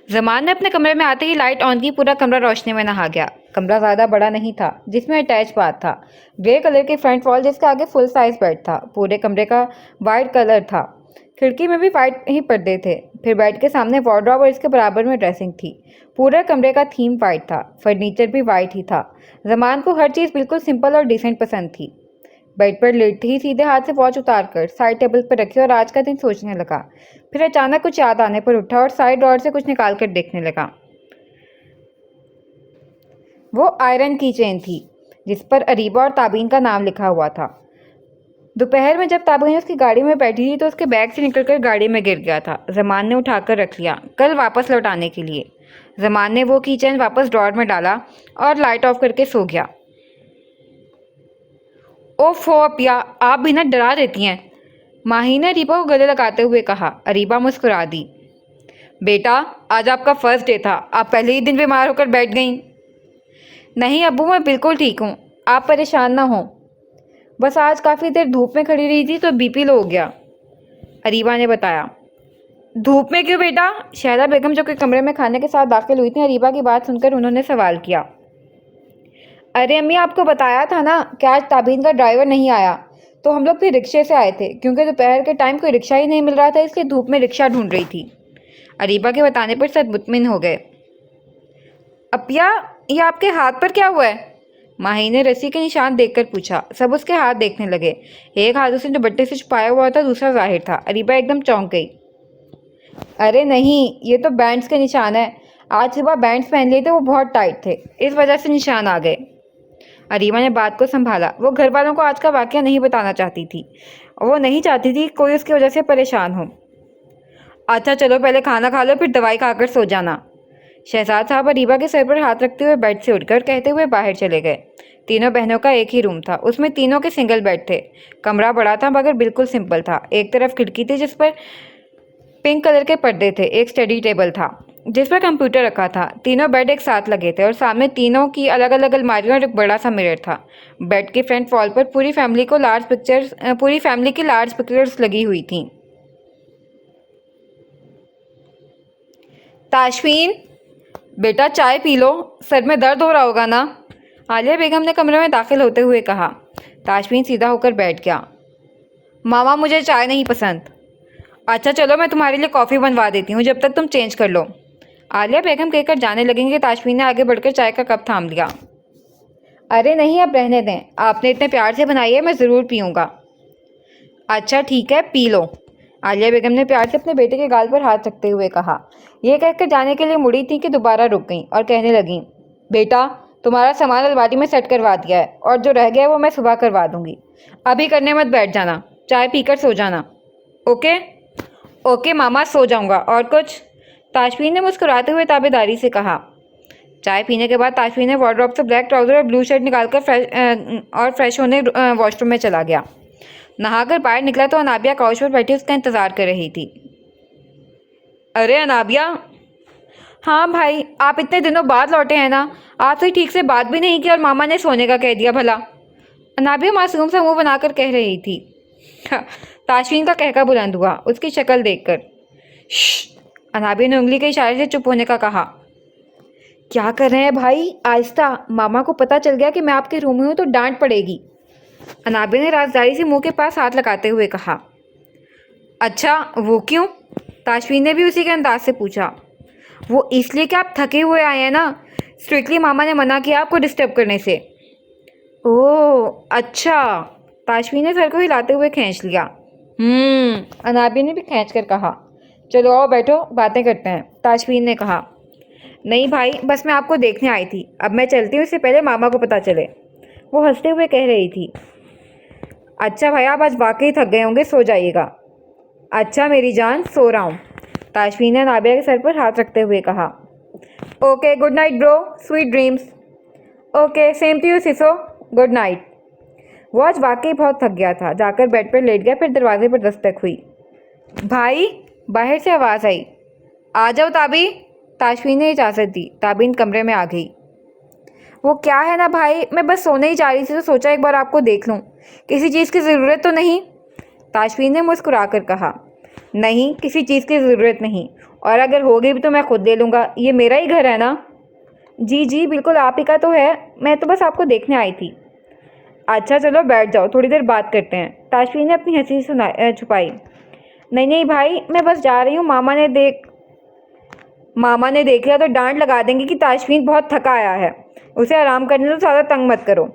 Speaker 1: ज़मान ने अपने कमरे में आते ही लाइट ऑन की। पूरा कमरा रोशनी में नहा गया। कमरा ज़्यादा बड़ा नहीं था, जिसमें अटैच बाथ था। ग्रे कलर की फ्रंट वॉल जिसके आगे फुल साइज बेड था। पूरे कमरे का वाइट कलर था। खिड़की में भी वाइट ही पर्दे थे। फिर बेड के सामने वार्डरोब और इसके बराबर में ड्रेसिंग थी। पूरे कमरे का थीम वाइट था। फर्नीचर भी वाइट ही था। ज़मान को हर चीज़ बिल्कुल सिंपल और डिसेंट पसंद थी। बेड पर लेटते ही सीधे हाथ से वॉच उतारकर साइड टेबल पर रखी और आज का दिन सोचने लगा। फिर अचानक कुछ याद आने पर उठा और साइड ड्रॉअर से कुछ निकाल कर देखने लगा। वो आयरन की चेन थी। जिस पर अरीबा और ताबीन का नाम लिखा हुआ था। दोपहर में जब ताबीन उसकी गाड़ी में बैठी थी तो उसके बैग से निकलकर गाड़ी में गिर गया था। जमान ने उठाकर रख लिया, कल वापस लौटाने के लिए। जमान ने वो कीचेन वापस ड्रॉर में डाला और लाइट ऑफ करके सो गया। ओफो अपिया, आप भी ना डरा देती हैं, माही ने अरीबा को गले लगाते हुए कहा। अरीबा मुस्कुरा दी। बेटा, आज आपका फर्स्ट डे था, आप पहले ही दिन बीमार होकर बैठ गईं। नहीं अब्बू, मैं बिल्कुल ठीक हूँ, आप परेशान ना हों। बस आज काफ़ी देर धूप में खड़ी रही थी तो बीपी लो हो गया, अरीबा ने बताया। धूप में क्यों बेटा? शहला बेगम जो कि कमरे में खाने के साथ दाखिल हुई थी, अरीबा की बात सुनकर उन्होंने सवाल किया। अरे अम्मी, आपको बताया था ना कि आज ताबीन का ड्राइवर नहीं आया, तो हम लोग फिर रिक्शे से आए थे, क्योंकि दोपहर के टाइम कोई रिक्शा ही नहीं मिल रहा था, इसलिए धूप में रिक्शा ढूंढ रही थी। अरीबा के बताने पर सब मुतमिन हो गए। अपिया, ये आपके हाथ पर क्या हुआ है? माही ने रस्सी के निशान देखकर पूछा। सब उसके हाथ देखने लगे। एक हाथ उसने दुपट्टे से छुपाया हुआ था, दूसरा जाहिर था। अरीबा एकदम चौंक गई। अरे नहीं, ये तो बैंड्स के निशान है। आज सुबह बैंड्स पहन लिए थे, वो बहुत टाइट थे, इस वजह से निशान आ गए। अरीबा ने बात को संभाला। वो घर वालों को आज का वाकया नहीं बताना चाहती थी। वो नहीं चाहती थी कोई उसकी वजह से परेशान हो। अच्छा चलो, पहले खाना खा लो, फिर दवाई खाकर सो जाना। शहजाद साहब अरीबा के सर पर हाथ रखते हुए बेड से उठकर कहते हुए बाहर चले गए। तीनों बहनों का एक ही रूम था, उसमें तीनों के सिंगल बेड थे। कमरा बड़ा था मगर बिल्कुल सिंपल था। एक तरफ खिड़की थी जिस पर पिंक कलर के पर्दे थे। एक स्टडी टेबल था जिस पर कंप्यूटर रखा था। तीनों बेड एक साथ लगे थे और सामने तीनों की अलग अलग अलमारियां और एक बड़ा सा मिरर था। बेड के फ्रंट वॉल पर पूरी फैमिली की लार्ज पिक्चर्स लगी हुई थी। ताशफीन, बेटा चाय पी लो, सर में दर्द हो रहा होगा ना, आलिया बेगम ने कमरे में दाखिल होते हुए कहा। ताशफीन सीधा होकर बैठ गया। मामा, मुझे चाय नहीं पसंद। अच्छा चलो, मैं तुम्हारे लिए कॉफ़ी बनवा देती हूँ, जब तक तुम चेंज कर लो। आलिया बेगम कहकर जाने लगेंगे, ताशफीन ने आगे बढ़कर चाय का कप थाम लिया। अरे नहीं, अब रहने दें, आपने इतने प्यार से बनाई है, मैं ज़रूर पीऊँगा। अच्छा ठीक है, पी लो, आलिया बेगम ने प्यार से अपने बेटे के गाल पर हाथ रखते हुए कहा। यह कहकर जाने के लिए मुड़ी थी कि दोबारा रुक गईं और कहने लगीं, बेटा तुम्हारा सामान अलमारी में सेट करवा दिया है और जो रह गया है वो मैं सुबह करवा दूंगी। अभी करने मत बैठ जाना, चाय पीकर सो जाना। ओके? ओके मामा, सो जाऊंगा। और कुछ? ताशफीन ने मुस्कुराते हुए ताबेदारी से कहा। चाय पीने के बाद ताशफीन ने वार्डरोब से ब्लैक ट्राउज़र और ब्लू शर्ट निकालकर फ्रेश होने वॉशरूम में चला गया। नहाकर बाहर निकला तो अनाबिया काउच पर बैठी उसका इंतज़ार कर रही थी। अरे अनाबिया। हाँ भाई, आप इतने दिनों बाद लौटे हैं ना, आपसे ठीक से बात भी नहीं की और मामा ने सोने का कह दिया भला, अनाबिया मासूम सा मुंह बनाकर कह रही थी। ताशफीन का कहका बुलंद हुआ उसकी शक्ल देखकर। अनाबिया ने उंगली के इशारे से चुप होने का कहा। क्या कर रहे हैं भाई, आहिस्ता, मामा को पता चल गया कि मैं आपके रूम में हूँ तो डांट पड़ेगी, अनाबिया ने राजदारी से मुंह के पास हाथ लगाते हुए कहा। अच्छा वो क्यों? ताशफीन ने भी उसी के अंदाज से पूछा। वो इसलिए कि आप थके हुए आए हैं ना, स्ट्रिक्टली मामा ने मना किया आपको डिस्टर्ब करने से। ओह अच्छा, ताशफीन ने सर को हिलाते हुए खींच लिया। अनाबिया ने भी खींच कर कहा। चलो आओ बैठो, बातें करते हैं, ताशफीन ने कहा। नहीं भाई, बस मैं आपको देखने आई थी, अब मैं चलती हूँ, इससे पहले मामा को पता चले, वो हंसते हुए कह रही थी। अच्छा भाई, आप आज वाकई थक गए होंगे, सो जाइएगा। अच्छा मेरी जान, सो रहा हूँ, ताशफीन ने अनाबिया के सर पर हाथ रखते हुए कहा। Okay, good night bro, sweet dreams. Okay, same to you सिसो, गुड नाइट। वो आज वाकई बहुत थक गया था, जाकर बेड पर लेट गया, फिर दरवाजे पर दस्तक हुई। भाई, बाहर से आवाज़ आई। आ जाओ ताबी, ताशफीन ने इजाज़त दी। ताबीन कमरे में आ गई। वो क्या है ना भाई, मैं बस सोने ही जा रही थी तो सोचा एक बार आपको देख लूँ, किसी चीज़ की ज़रूरत तो नहीं? ताशफीन ने मुस्कुरा कर कहा। नहीं, किसी चीज़ की ज़रूरत नहीं, और अगर होगी भी तो मैं खुद ले लूँगा, ये मेरा ही घर है ना। जी जी बिल्कुल आप ही का तो है, मैं तो बस आपको देखने आई थी। अच्छा चलो बैठ जाओ, थोड़ी देर बात करते हैं, ताशफीन ने अपनी हंसी छुपाई। नहीं नहीं भाई, मैं बस जा रही हूँ, मामा ने देख लिया तो डांट लगा देंगे कि ताशफीन बहुत थका आया है, उसे आराम करने तो ज़्यादा तंग मत करो।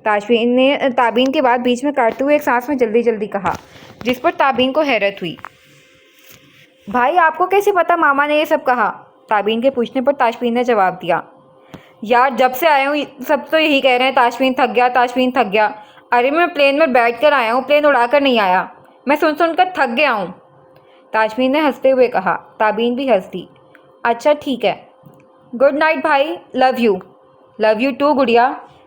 Speaker 1: ताशफीन ने ताबीन की बात बीच में काटते हुए एक सांस में जल्दी जल्दी कहा, जिस पर ताबीन को हैरत हुई। भाई आपको कैसे पता मामा ने ये सब कहा? ताबीन के पूछने पर ताशफीन ने जवाब दिया। यार जब से आया हूँ सब तो यही कह रहे हैं, ताशफीन थक गया, ताशफीन थक गया। अरे मैं प्लेन में बैठ कर आया हूँ, प्लेन उड़ा कर नहीं आया। मैं सुन सुन कर थक गया हूँ, ताशफीन ने हंसते हुए कहा। ताबीन भी हंस दी। अच्छा ठीक है, गुड नाइट भाई, लव यू टू गुड़िया।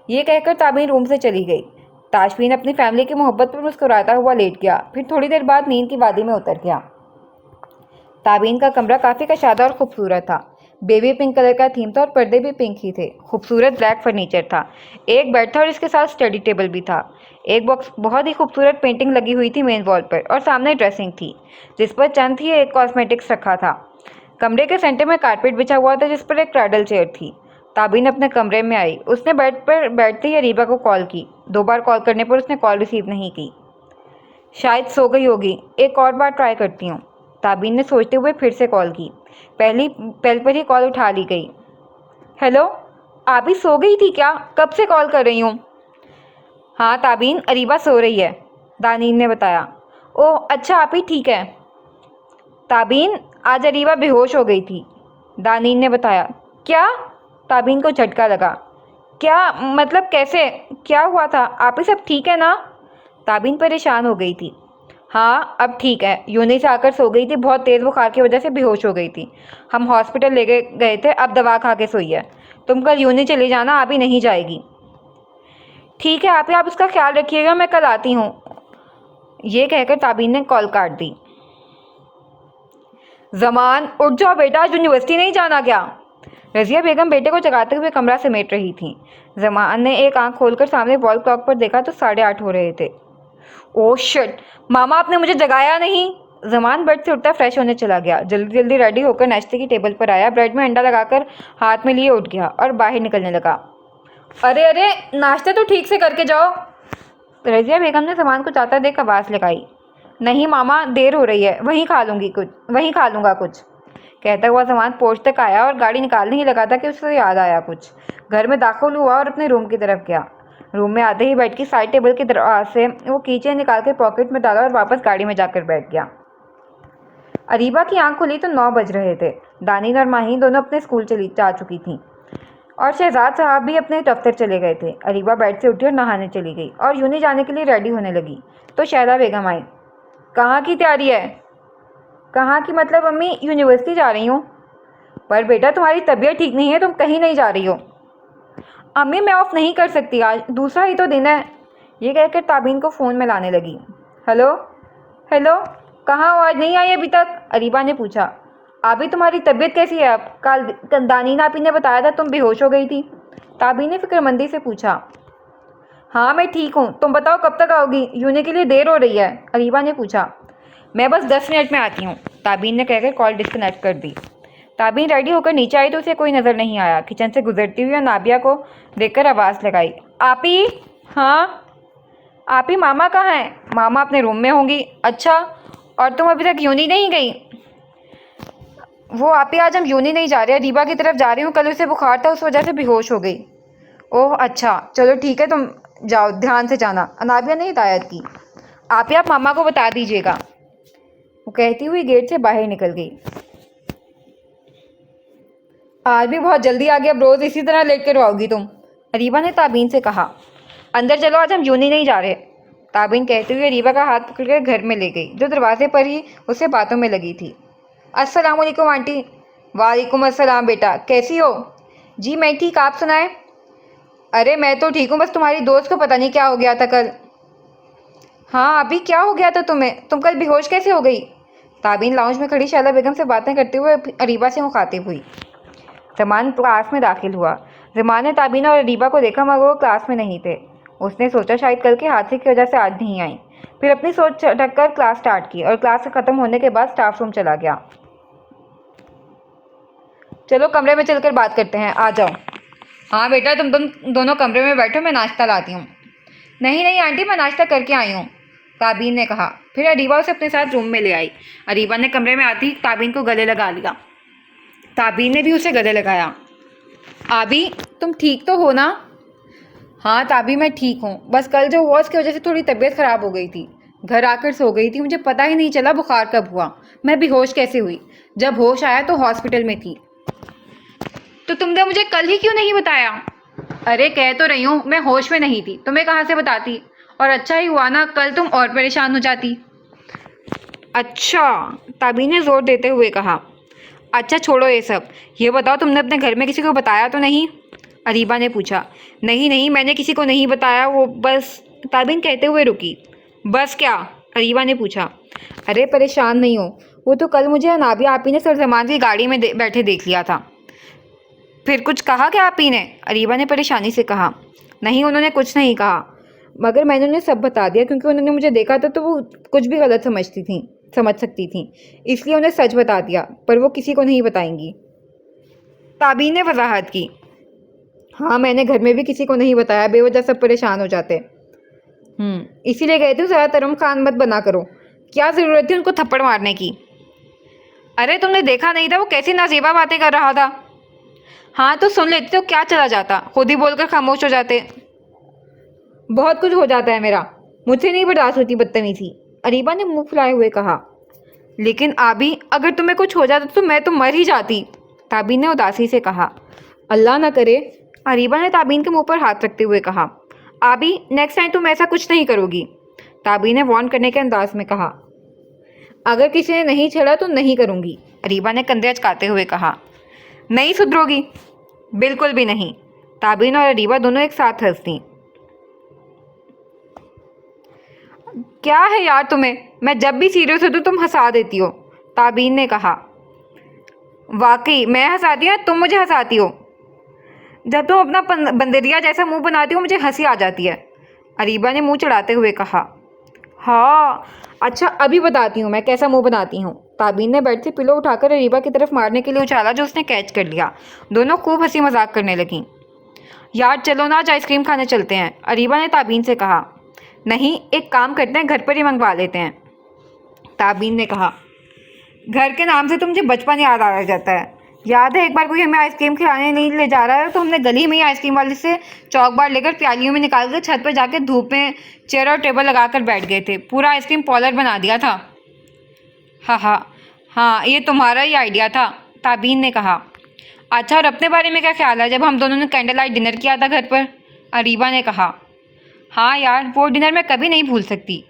Speaker 1: ये कहकर ताबीन रूम से चली गई। ताशफीन अपनी फैमिली की मोहब्बत पर मुस्कुराता हुआ लेट गया। फिर थोड़ी देर बाद नींद की वादी में उतर गया। ताबीन का कमरा काफ़ी कशादा और खूबसूरत था। बेबी पिंक कलर का थीम था और पर्दे भी पिंक ही थे। खूबसूरत ब्लैक फर्नीचर था। एक बेड था और इसके साथ स्टडी टेबल भी था। एक बॉक्स बहुत ही खूबसूरत पेंटिंग लगी हुई थी मेन वॉल पर, और सामने ड्रेसिंग थी जिस पर चंद ही एक कॉस्मेटिक्स रखा था। कमरे के सेंटर में कारपेट बिछा हुआ था जिस पर एक ट्रैडल चेयर थी। ताबीन अपने कमरे में आई। उसने बेड पर बैठते ही अरीबा को कॉल की। 2 बार कॉल करने पर उसने कॉल रिसीव नहीं की। शायद सो गई होगी, एक और बार ट्राई करती हूँ, ताबीन ने सोचते हुए फिर से कॉल की। पहल पर ही कॉल उठा ली गई। हेलो, आप ही सो गई थी क्या? कब से कॉल कर रही हूँ। हाँ ताबीन, अरीबा सो रही है, दानीन ने बताया। ओह अच्छा, आप ही ठीक है। ताबीन, आज अरीबा बेहोश हो गई थी, दानीन ने बताया। क्या? ताबीन को झटका लगा। क्या मतलब, कैसे? क्या हुआ था? आप ही सब ठीक है ना? ताबीन परेशान हो गई थी। हाँ अब ठीक है, यूनी से आकर सो गई थी, बहुत तेज़ बुखार की वजह से बेहोश हो गई थी। हम हॉस्पिटल ले गए थे, अब दवा खा के सोई है। तुम कल यूनी चली जाना, आप ही नहीं जाएगी। ठीक है आप उसका ख्याल रखिएगा, मैं कल आती हूँ। ये कहकर ताबीन ने कॉल काट दी। जमान उठ जाओ बेटा, आज यूनिवर्सिटी नहीं जाना क्या? रज़िया बेगम बेटे को जगाते हुए कमरा समेट रही थी। जमान ने एक आंख खोलकर सामने वॉल क्लॉक पर देखा तो 8:30 हो रहे थे। ओह शिट, मामा आपने मुझे जगाया नहीं। जमान बेड से उठता फ्रेश होने चला गया। जल्दी जल्दी रेडी होकर नाश्ते की टेबल पर आया। ब्रेड में अंडा लगाकर हाथ में लिए उठ गया और बाहर निकलने लगा। अरे अरे, नाश्ता तो ठीक से करके जाओ। रज़िया बेगम ने जमान को जाता देख आवाज़ लगाई। नहीं मामा, देर हो रही है, वहीं खा लूँगा कुछ, कहता हुआ जमान पोर्च तक आया और गाड़ी निकालने ही लगा था कि उसे याद आया कुछ। घर में दाखिल हुआ और अपने रूम की तरफ गया। रूम में आते ही बेड की साइड टेबल के दरवाज़ से वो कीचेन निकाल कर पॉकेट में डाला और वापस गाड़ी में जाकर बैठ गया। अरीबा की आंख खुली तो 9 बज रहे थे। दानीन और माहीन दोनों अपने स्कूल जा चुकी थीं और शहजाद साहब भी अपने दफ्तर चले गए थे। अरीबा बेड से उठी और नहाने चली गई और यूनी जाने के लिए रेडी होने लगी तो शहला बेगम आई। कहाँ की तैयारी है? कहाँ की मतलब अम्मी, यूनिवर्सिटी जा रही हूँ। पर बेटा तुम्हारी तबीयत ठीक नहीं है, तुम कहीं नहीं जा रही हो। अम्मी मैं ऑफ नहीं कर सकती, आज दूसरा ही तो दिन है। ये कहकर ताबीन को फ़ोन में लाने लगी। हेलो हेलो, कहाँ हो, आज नहीं आई अभी तक? अरीबा ने पूछा। अभी तुम्हारी तबीयत कैसी है अब? कल दानीन आपी ने बताया था तुम बेहोश हो गई थी। ताबीन ने फिक्रमंदी से पूछा। हाँ मैं ठीक हूँ, तुम बताओ कब तक आओगी? यूनी के लिए देर हो रही है, अरीबा ने पूछा। मैं बस 10 मिनट में आती हूँ, ताबीन ने कहकर कॉल डिस्कनेक्ट कर दी। ताबीन रेडी होकर नीचे आई तो उसे कोई नज़र नहीं आया। किचन से गुजरती हुई और नाबिया को देखकर आवाज़ लगाई। आपी? हाँ आपी, मामा कहाँ हैं? मामा अपने रूम में होंगी। अच्छा, और तुम अभी तक यूनी नहीं गई? वो आपी, आज हम यूनी नहीं जा रहे, रीबा की तरफ जा रही हूँ। कल उसे बुखार था, उस वजह से बेहोश हो गई। ओह अच्छा, चलो ठीक है, तुम जाओ, ध्यान से जाना, अनाबिया ने हिदायत की। आप मामा को बता दीजिएगा। वो कहती हुई गेट से बाहर निकल गई। आज भी बहुत जल्दी आ गई, अब रोज़ इसी तरह लेट कर आओगी तुम, अरीबा ने ताबीन से कहा। अंदर चलो, आज हम यूनी नहीं जा रहे, ताबीन कहते हुए अरीबा का हाथ पकड़कर घर में ले गई, जो दरवाजे पर ही उससे बातों में लगी थी। अस्सलाम वालेकुम आंटी। वालेकुम अस्सलाम बेटा, कैसी हो? जी मैं ठीक, आप सुनाएं? अरे मैं तो ठीक हूँ, बस तुम्हारी दोस्त को पता नहीं क्या हो गया था कल। हाँ अभी क्या हो गया था तुम्हें? तुम कल बेहोश कैसे हो गई? ताबीन लाउंज में खड़ी शैला बेगम से बातें करते हुए अरीबा से मुखातिब हुई। जमान क्लास में दाखिल हुआ। जमान ने ताबीन और अरीबा को देखा मगर वो क्लास में नहीं थे। उसने सोचा शायद कल के हादसे की वजह से आज नहीं आई। फिर अपनी सोच ढककर क्लास स्टार्ट की और क्लास ख़त्म होने के बाद स्टाफ रूम चला गया। चलो कमरे में चलकर बात करते हैं, आ जाओ। हाँ बेटा, तुम दोनों कमरे में बैठो, मैं नाश्ता लाती हूँ। नहीं नहीं आंटी, मैं नाश्ता करके आई हूँ, ताबीन ने कहा। फिर अरीबा उसे अपने साथ रूम में ले आई। अरीबा ने कमरे में आती ताबीन को गले लगा लिया। ताबीन ने भी उसे गले लगाया। आबी तुम ठीक तो हो ना? हाँ ताबी मैं ठीक हूँ, बस कल जो हुआ उसकी वजह से थोड़ी तबीयत ख़राब हो गई थी। घर आकर सो गई थी, मुझे पता ही नहीं चला बुखार कब हुआ, मैं बेहोश कैसे हुई। जब होश आया तो हॉस्पिटल में थी। तो तुमने मुझे कल ही क्यों नहीं बताया? अरे कह तो रही हूँ, मैं होश में नहीं थी, तुम्हें कहाँ से बताती? और अच्छा ही हुआ ना, कल तुम और परेशान हो जाती। अच्छा, ताबी ने जोर देते हुए कहा। अच्छा छोड़ो ये सब, ये बताओ तुमने अपने घर में किसी को बताया तो नहीं? अरीबा ने पूछा। नहीं नहीं, मैंने किसी को नहीं बताया, वो बस। ताबिन कहते हुए रुकी। बस क्या? अरीबा ने पूछा। अरे परेशान नहीं हो, वो तो कल मुझे अनाबिया आपी ने सरजमान की गाड़ी में बैठे देख लिया था। फिर कुछ कहा क्या आपी ने? अरीबा ने परेशानी से कहा। नहीं, उन्होंने कुछ नहीं कहा, मगर मैंने उन्हें सब बता दिया क्योंकि उन्होंने मुझे देखा था तो वो कुछ भी गलत समझ सकती थी, इसलिए उन्हें सच बता दिया, पर वो किसी को नहीं बताएंगी। ताबीन ने वजाहत की। हाँ, मैंने घर में भी किसी को नहीं बताया, बेवजह सब परेशान हो जाते। इसीलिए गए थे, ज़रा तरम खान मत बना करो। क्या ज़रूरत थी उनको थप्पड़ मारने की? अरे तुमने देखा नहीं था वो कैसी नाजेबा बातें कर रहा था? हाँ तो सुन लेते तो क्या चला जाता, खुद ही बोलकर खामोश हो जाते। बहुत कुछ हो जाता है मेरा, मुझसे नहीं बर्दाश्त होती बदतमीजी। अरीबा ने मुंह फुलाए हुए कहा। लेकिन आबी, अगर तुम्हें कुछ हो जाता तो मैं तो मर ही जाती। ताबीन ने उदासी से कहा। अल्लाह ना करे। अरीबा ने ताबीन के मुंह पर हाथ रखते हुए कहा। आबी, नेक्स्ट टाइम तुम ऐसा कुछ नहीं करोगी। ताबीन ने वार्न करने के अंदाज में कहा। अगर किसी ने नहीं छेड़ा तो नहीं करूँगी। अरीबा ने कंधे अचकाते हुए कहा। नहीं सुधरोगी? बिल्कुल भी नहीं। ताबीन और अरीबा दोनों एक साथ हंस दी। क्या है यार तुम्हें, मैं जब भी सीरियस होती हूँ तुम हंसा देती हो। ताबीन ने कहा। वाकई मैं हंसाती हूँ, तुम मुझे हंसाती हो। जब तुम अपना बंदरिया जैसा मुंह बनाती हो मुझे हंसी आ जाती है। अरीबा ने मुंह चढ़ाते हुए कहा। हाँ अच्छा, अभी बताती हूँ मैं कैसा मुंह बनाती हूँ। ताबीन ने बेड से पिलो उठाकर अरीबा की तरफ मारने के लिए उछाला, जो उसने कैच कर लिया। दोनों खूब हंसी मजाक करने लगीं। यार चलो ना, आज आइसक्रीम खाने चलते हैं, अरीबा ने ताबीन से कहा। नहीं, एक काम करते हैं, घर पर ही मंगवा लेते हैं। ताबीन ने कहा। घर के नाम से तो मुझे बचपन याद आ जाता है। याद है एक बार कोई हमें आइसक्रीम खिलाने नहीं ले जा रहा था तो हमने गली में ही आइसक्रीम वाले से चौक बार लेकर प्यालियों में निकाल कर छत पर जाकर धूप में चेयर और टेबल लगाकर बैठ गए थे, पूरा आइसक्रीम पार्लर बना दिया था। हाँ हाँ हाँ, ये तुम्हारा ही आइडिया था, ताबीन ने कहा। अच्छा, और अपने बारे में क्या ख्याल है जब हम दोनों ने कैंडल लाइट डिनर किया था घर पर? अरीबा ने कहा। हाँ यार, वो डिनर मैं कभी नहीं भूल सकती,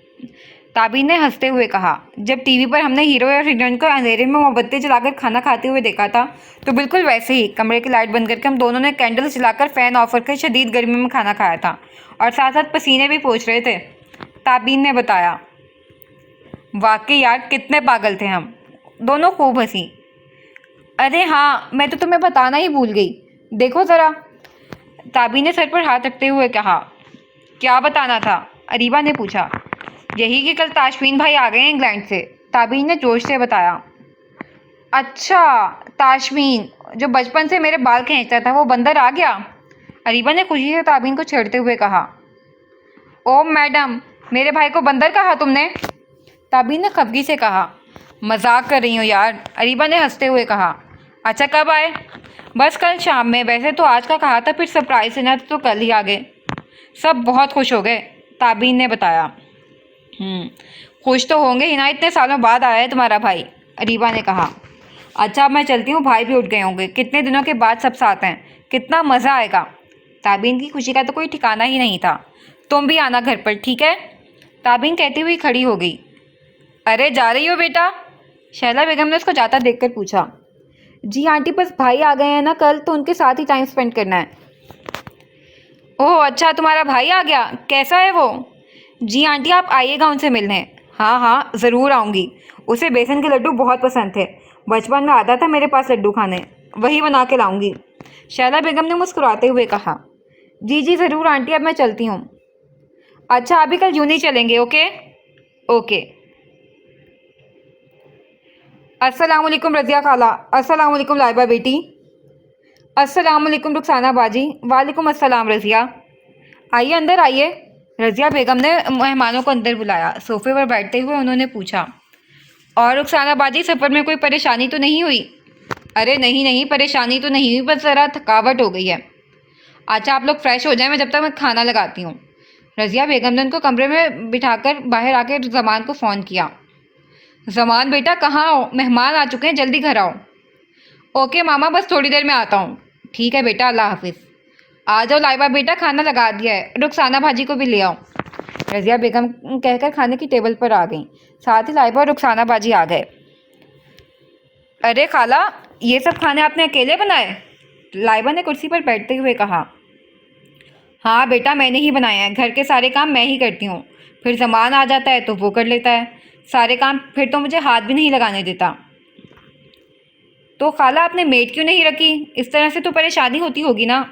Speaker 1: ताबीन ने हंसते हुए कहा। जब टीवी पर हमने हीरो और हीरोइन को अंधेरे में मोमबत्ती जलाकर खाना खाते हुए देखा था, तो बिल्कुल वैसे ही कमरे की लाइट बंद करके हम दोनों ने कैंडल्स जलाकर फ़ैन ऑफ करके शदीद गर्मी में खाना खाया था, और साथ साथ पसीने भी पोंछ रहे थे, ताबीन ने बताया। वाकई यार, कितने पागल थे हम। दोनों खूब हंसी। अरे हाँ, मैं तो तुम्हें बताना ही भूल गई, देखो ज़रा। ताबीन ने सर पर हाथ रखते हुए कहा। क्या बताना था? अरीबा ने पूछा। यही कि कल ताशमीन भाई आ गए हैं इंग्लैंड से, ताबीन ने जोश से बताया। अच्छा, ताशमीन जो बचपन से मेरे बाल खींचता था, वो बंदर आ गया? अरीबा ने खुशी से ताबीन को छेड़ते हुए कहा। ओ मैडम, मेरे भाई को बंदर कहा तुमने? ताबीन ने खफगी से कहा। मजाक कर रही हूँ यार, अरीबा ने हंसते हुए कहा। अच्छा, कब आए? बस कल शाम में, वैसे तो आज का कहा था, फिर सरप्राइज से ना तो कल ही आ गए। सब बहुत खुश हो गए, ताबीन ने बताया। खुश तो होंगे ही ना, इतने सालों बाद आया है तुम्हारा भाई, अरीबा ने कहा। अच्छा, अब मैं चलती हूँ, भाई भी उठ गए होंगे, कितने दिनों के बाद सब साथ हैं, कितना मज़ा आएगा। ताबीन की खुशी का तो कोई ठिकाना ही नहीं था। तुम भी आना घर पर, ठीक है? ताबीन कहती हुई खड़ी हो गई। अरे जा रही हो बेटा? शैला बेगम ने उसको जाता देखकर पूछा। जी आंटी, बस भाई आ गए हैं ना कल, तो उनके साथ ही टाइम स्पेंड करना है। ओह अच्छा, तुम्हारा भाई आ गया, कैसा है वो? जी आंटी, आप आइएगा उनसे मिलने। हाँ हाँ, ज़रूर आऊँगी, उसे बेसन के लड्डू बहुत पसंद थे, बचपन में आता था मेरे पास लड्डू खाने, वही बना के लाऊंगी। शैला बेगम ने मुस्कुराते हुए कहा। जी जी ज़रूर आंटी, अब मैं चलती हूँ। अच्छा, अभी कल यूं नहीं चलेंगे, ओके? ओके। अस्सलाम वालेकुम रज़िया खाला। अस्सलाम वालेकुम लाइबा बेटी। अस्सलाम वालेकुम रुखसाना बाजी। वालेकुम अस्सलाम रज़िया। आइए, अंदर आइए। रज़िया बेगम ने मेहमानों को अंदर बुलाया। सोफे पर बैठते हुए उन्होंने पूछा। और रुखसाना बाजी, सफ़र में कोई परेशानी तो नहीं हुई? अरे नहीं नहीं, परेशानी तो नहीं हुई, बस ज़रा थकावट हो गई है। अच्छा, आप लोग फ्रेश हो जाएं, मैं जब तक मैं खाना लगाती हूँ। रज़िया बेगम ने उनको कमरे में बिठाकर बाहर आकर ज़मान को फ़ोन किया। ज़मान बेटा, कहाँ हो? मेहमान आ चुके हैं, जल्दी घर आओ। ओके मामा, बस थोड़ी देर में आता हूँ। ठीक है बेटा, अल्लाह हाफिज़। आ जाओ लाइबा बेटा, खाना लगा दिया है, रुखसाना भाजी को भी ले आओ। रज़िया बेगम कहकर खाने की टेबल पर आ गईं। साथ ही लाइबा और रुखसाना बाजी आ गए। अरे खाला, ये सब खाने आपने अकेले बनाए? लाइबा ने कुर्सी पर बैठते हुए कहा। हाँ बेटा, मैंने ही बनाया है। घर के सारे काम मैं ही करती हूँ। फिर जमान आ जाता है तो वो कर लेता है सारे काम, फिर तो मुझे हाथ भी नहीं लगाने देता। तो खाला, आपने मेड क्यों नहीं रखी? इस तरह से तो परेशानी होती होगी ना।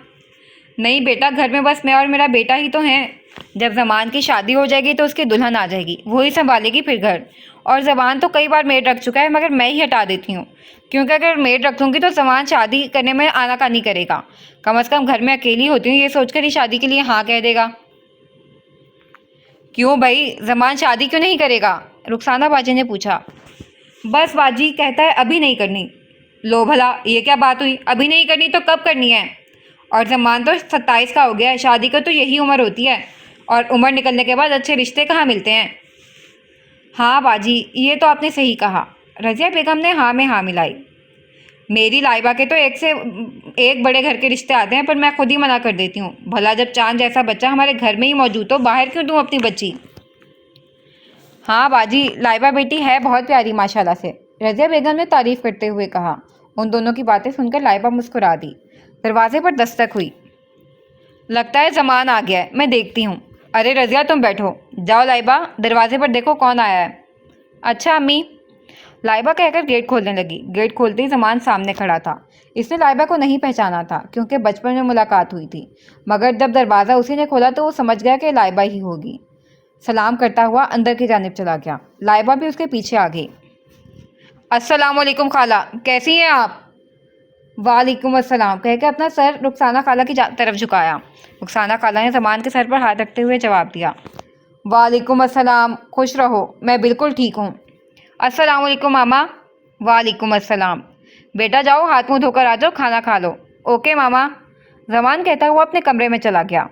Speaker 1: नहीं बेटा, घर में बस मैं और मेरा बेटा ही तो हैं। जब जमान की शादी हो जाएगी तो उसकी दुल्हन आ जाएगी, वही संभालेगी फिर घर। और जमान तो कई बार मेड रख चुका है, मगर मैं ही हटा देती हूँ, क्योंकि अगर मेड रख दूँगी तो जमान शादी करने में आनाकानी करेगा। कम से कम घर में अकेली होती हूँ ये सोचकर ही शादी के लिए हाँ कह देगा। क्यों भाई, जमान शादी क्यों नहीं करेगा? रुखसाना बाजी ने पूछा। बस बाजी कहता है अभी नहीं करनी। लो भला, ये क्या बात हुई? अभी नहीं करनी तो कब करनी है? और जमान तो 27 का हो गया है, शादी का तो यही उम्र होती है, और उम्र निकलने के बाद अच्छे रिश्ते कहाँ मिलते हैं। हाँ बाजी, ये तो आपने सही कहा। रज़िया बेगम ने हाँ में हाँ मिलाई। मेरी लाइबा के तो एक से एक बड़े घर के रिश्ते आते हैं, पर मैं खुद ही मना कर देती हूँ। भला जब चांद जैसा बच्चा हमारे घर में ही मौजूद हो, बाहर क्यों दूँ अपनी बच्ची? हाँ बाजी, लाइबा बेटी है बहुत प्यारी माशाल्लाह से, रज़िया बेगम ने तारीफ करते हुए कहा। उन दोनों की बातें सुनकर लाइबा मुस्कुरा दी। दरवाजे पर दस्तक हुई। लगता है जमान आ गया है, मैं देखती हूँ। अरे रज़िया, तुम बैठो। जाओ लाइबा, दरवाजे पर देखो कौन आया है। अच्छा अम्मी। लाइबा कहकर गेट खोलने लगी। गेट खोलते ही जमान सामने खड़ा था। इसने लाइबा को नहीं पहचाना था, क्योंकि बचपन में मुलाकात हुई थी, मगर जब दरवाज़ा उसी ने खोला तो वो समझ गया कि लाइबा ही होगी। सलाम करता हुआ अंदर की जानिब चला गया। लाइबा भी उसके पीछे आ गई। अस्सलाम वालेकुम खाला, कैसी हैं आप? वालेकुम अस्सलाम कहकर अपना सर रुखसाना खाला की तरफ झुकाया। रुखसाना खाला ने जमान के सर पर हाथ रखते हुए जवाब दिया। वालेकुम अस्सलाम, खुश रहो, मैं बिल्कुल ठीक हूँ। अस्सलाम वालेकुम मामा। वालेकुम अस्सलाम। बेटा जाओ, हाथ मुंह धोकर आ जाओ, खाना खा लो। ओके मामा। जमान कहता हुआ अपने कमरे में चला गया।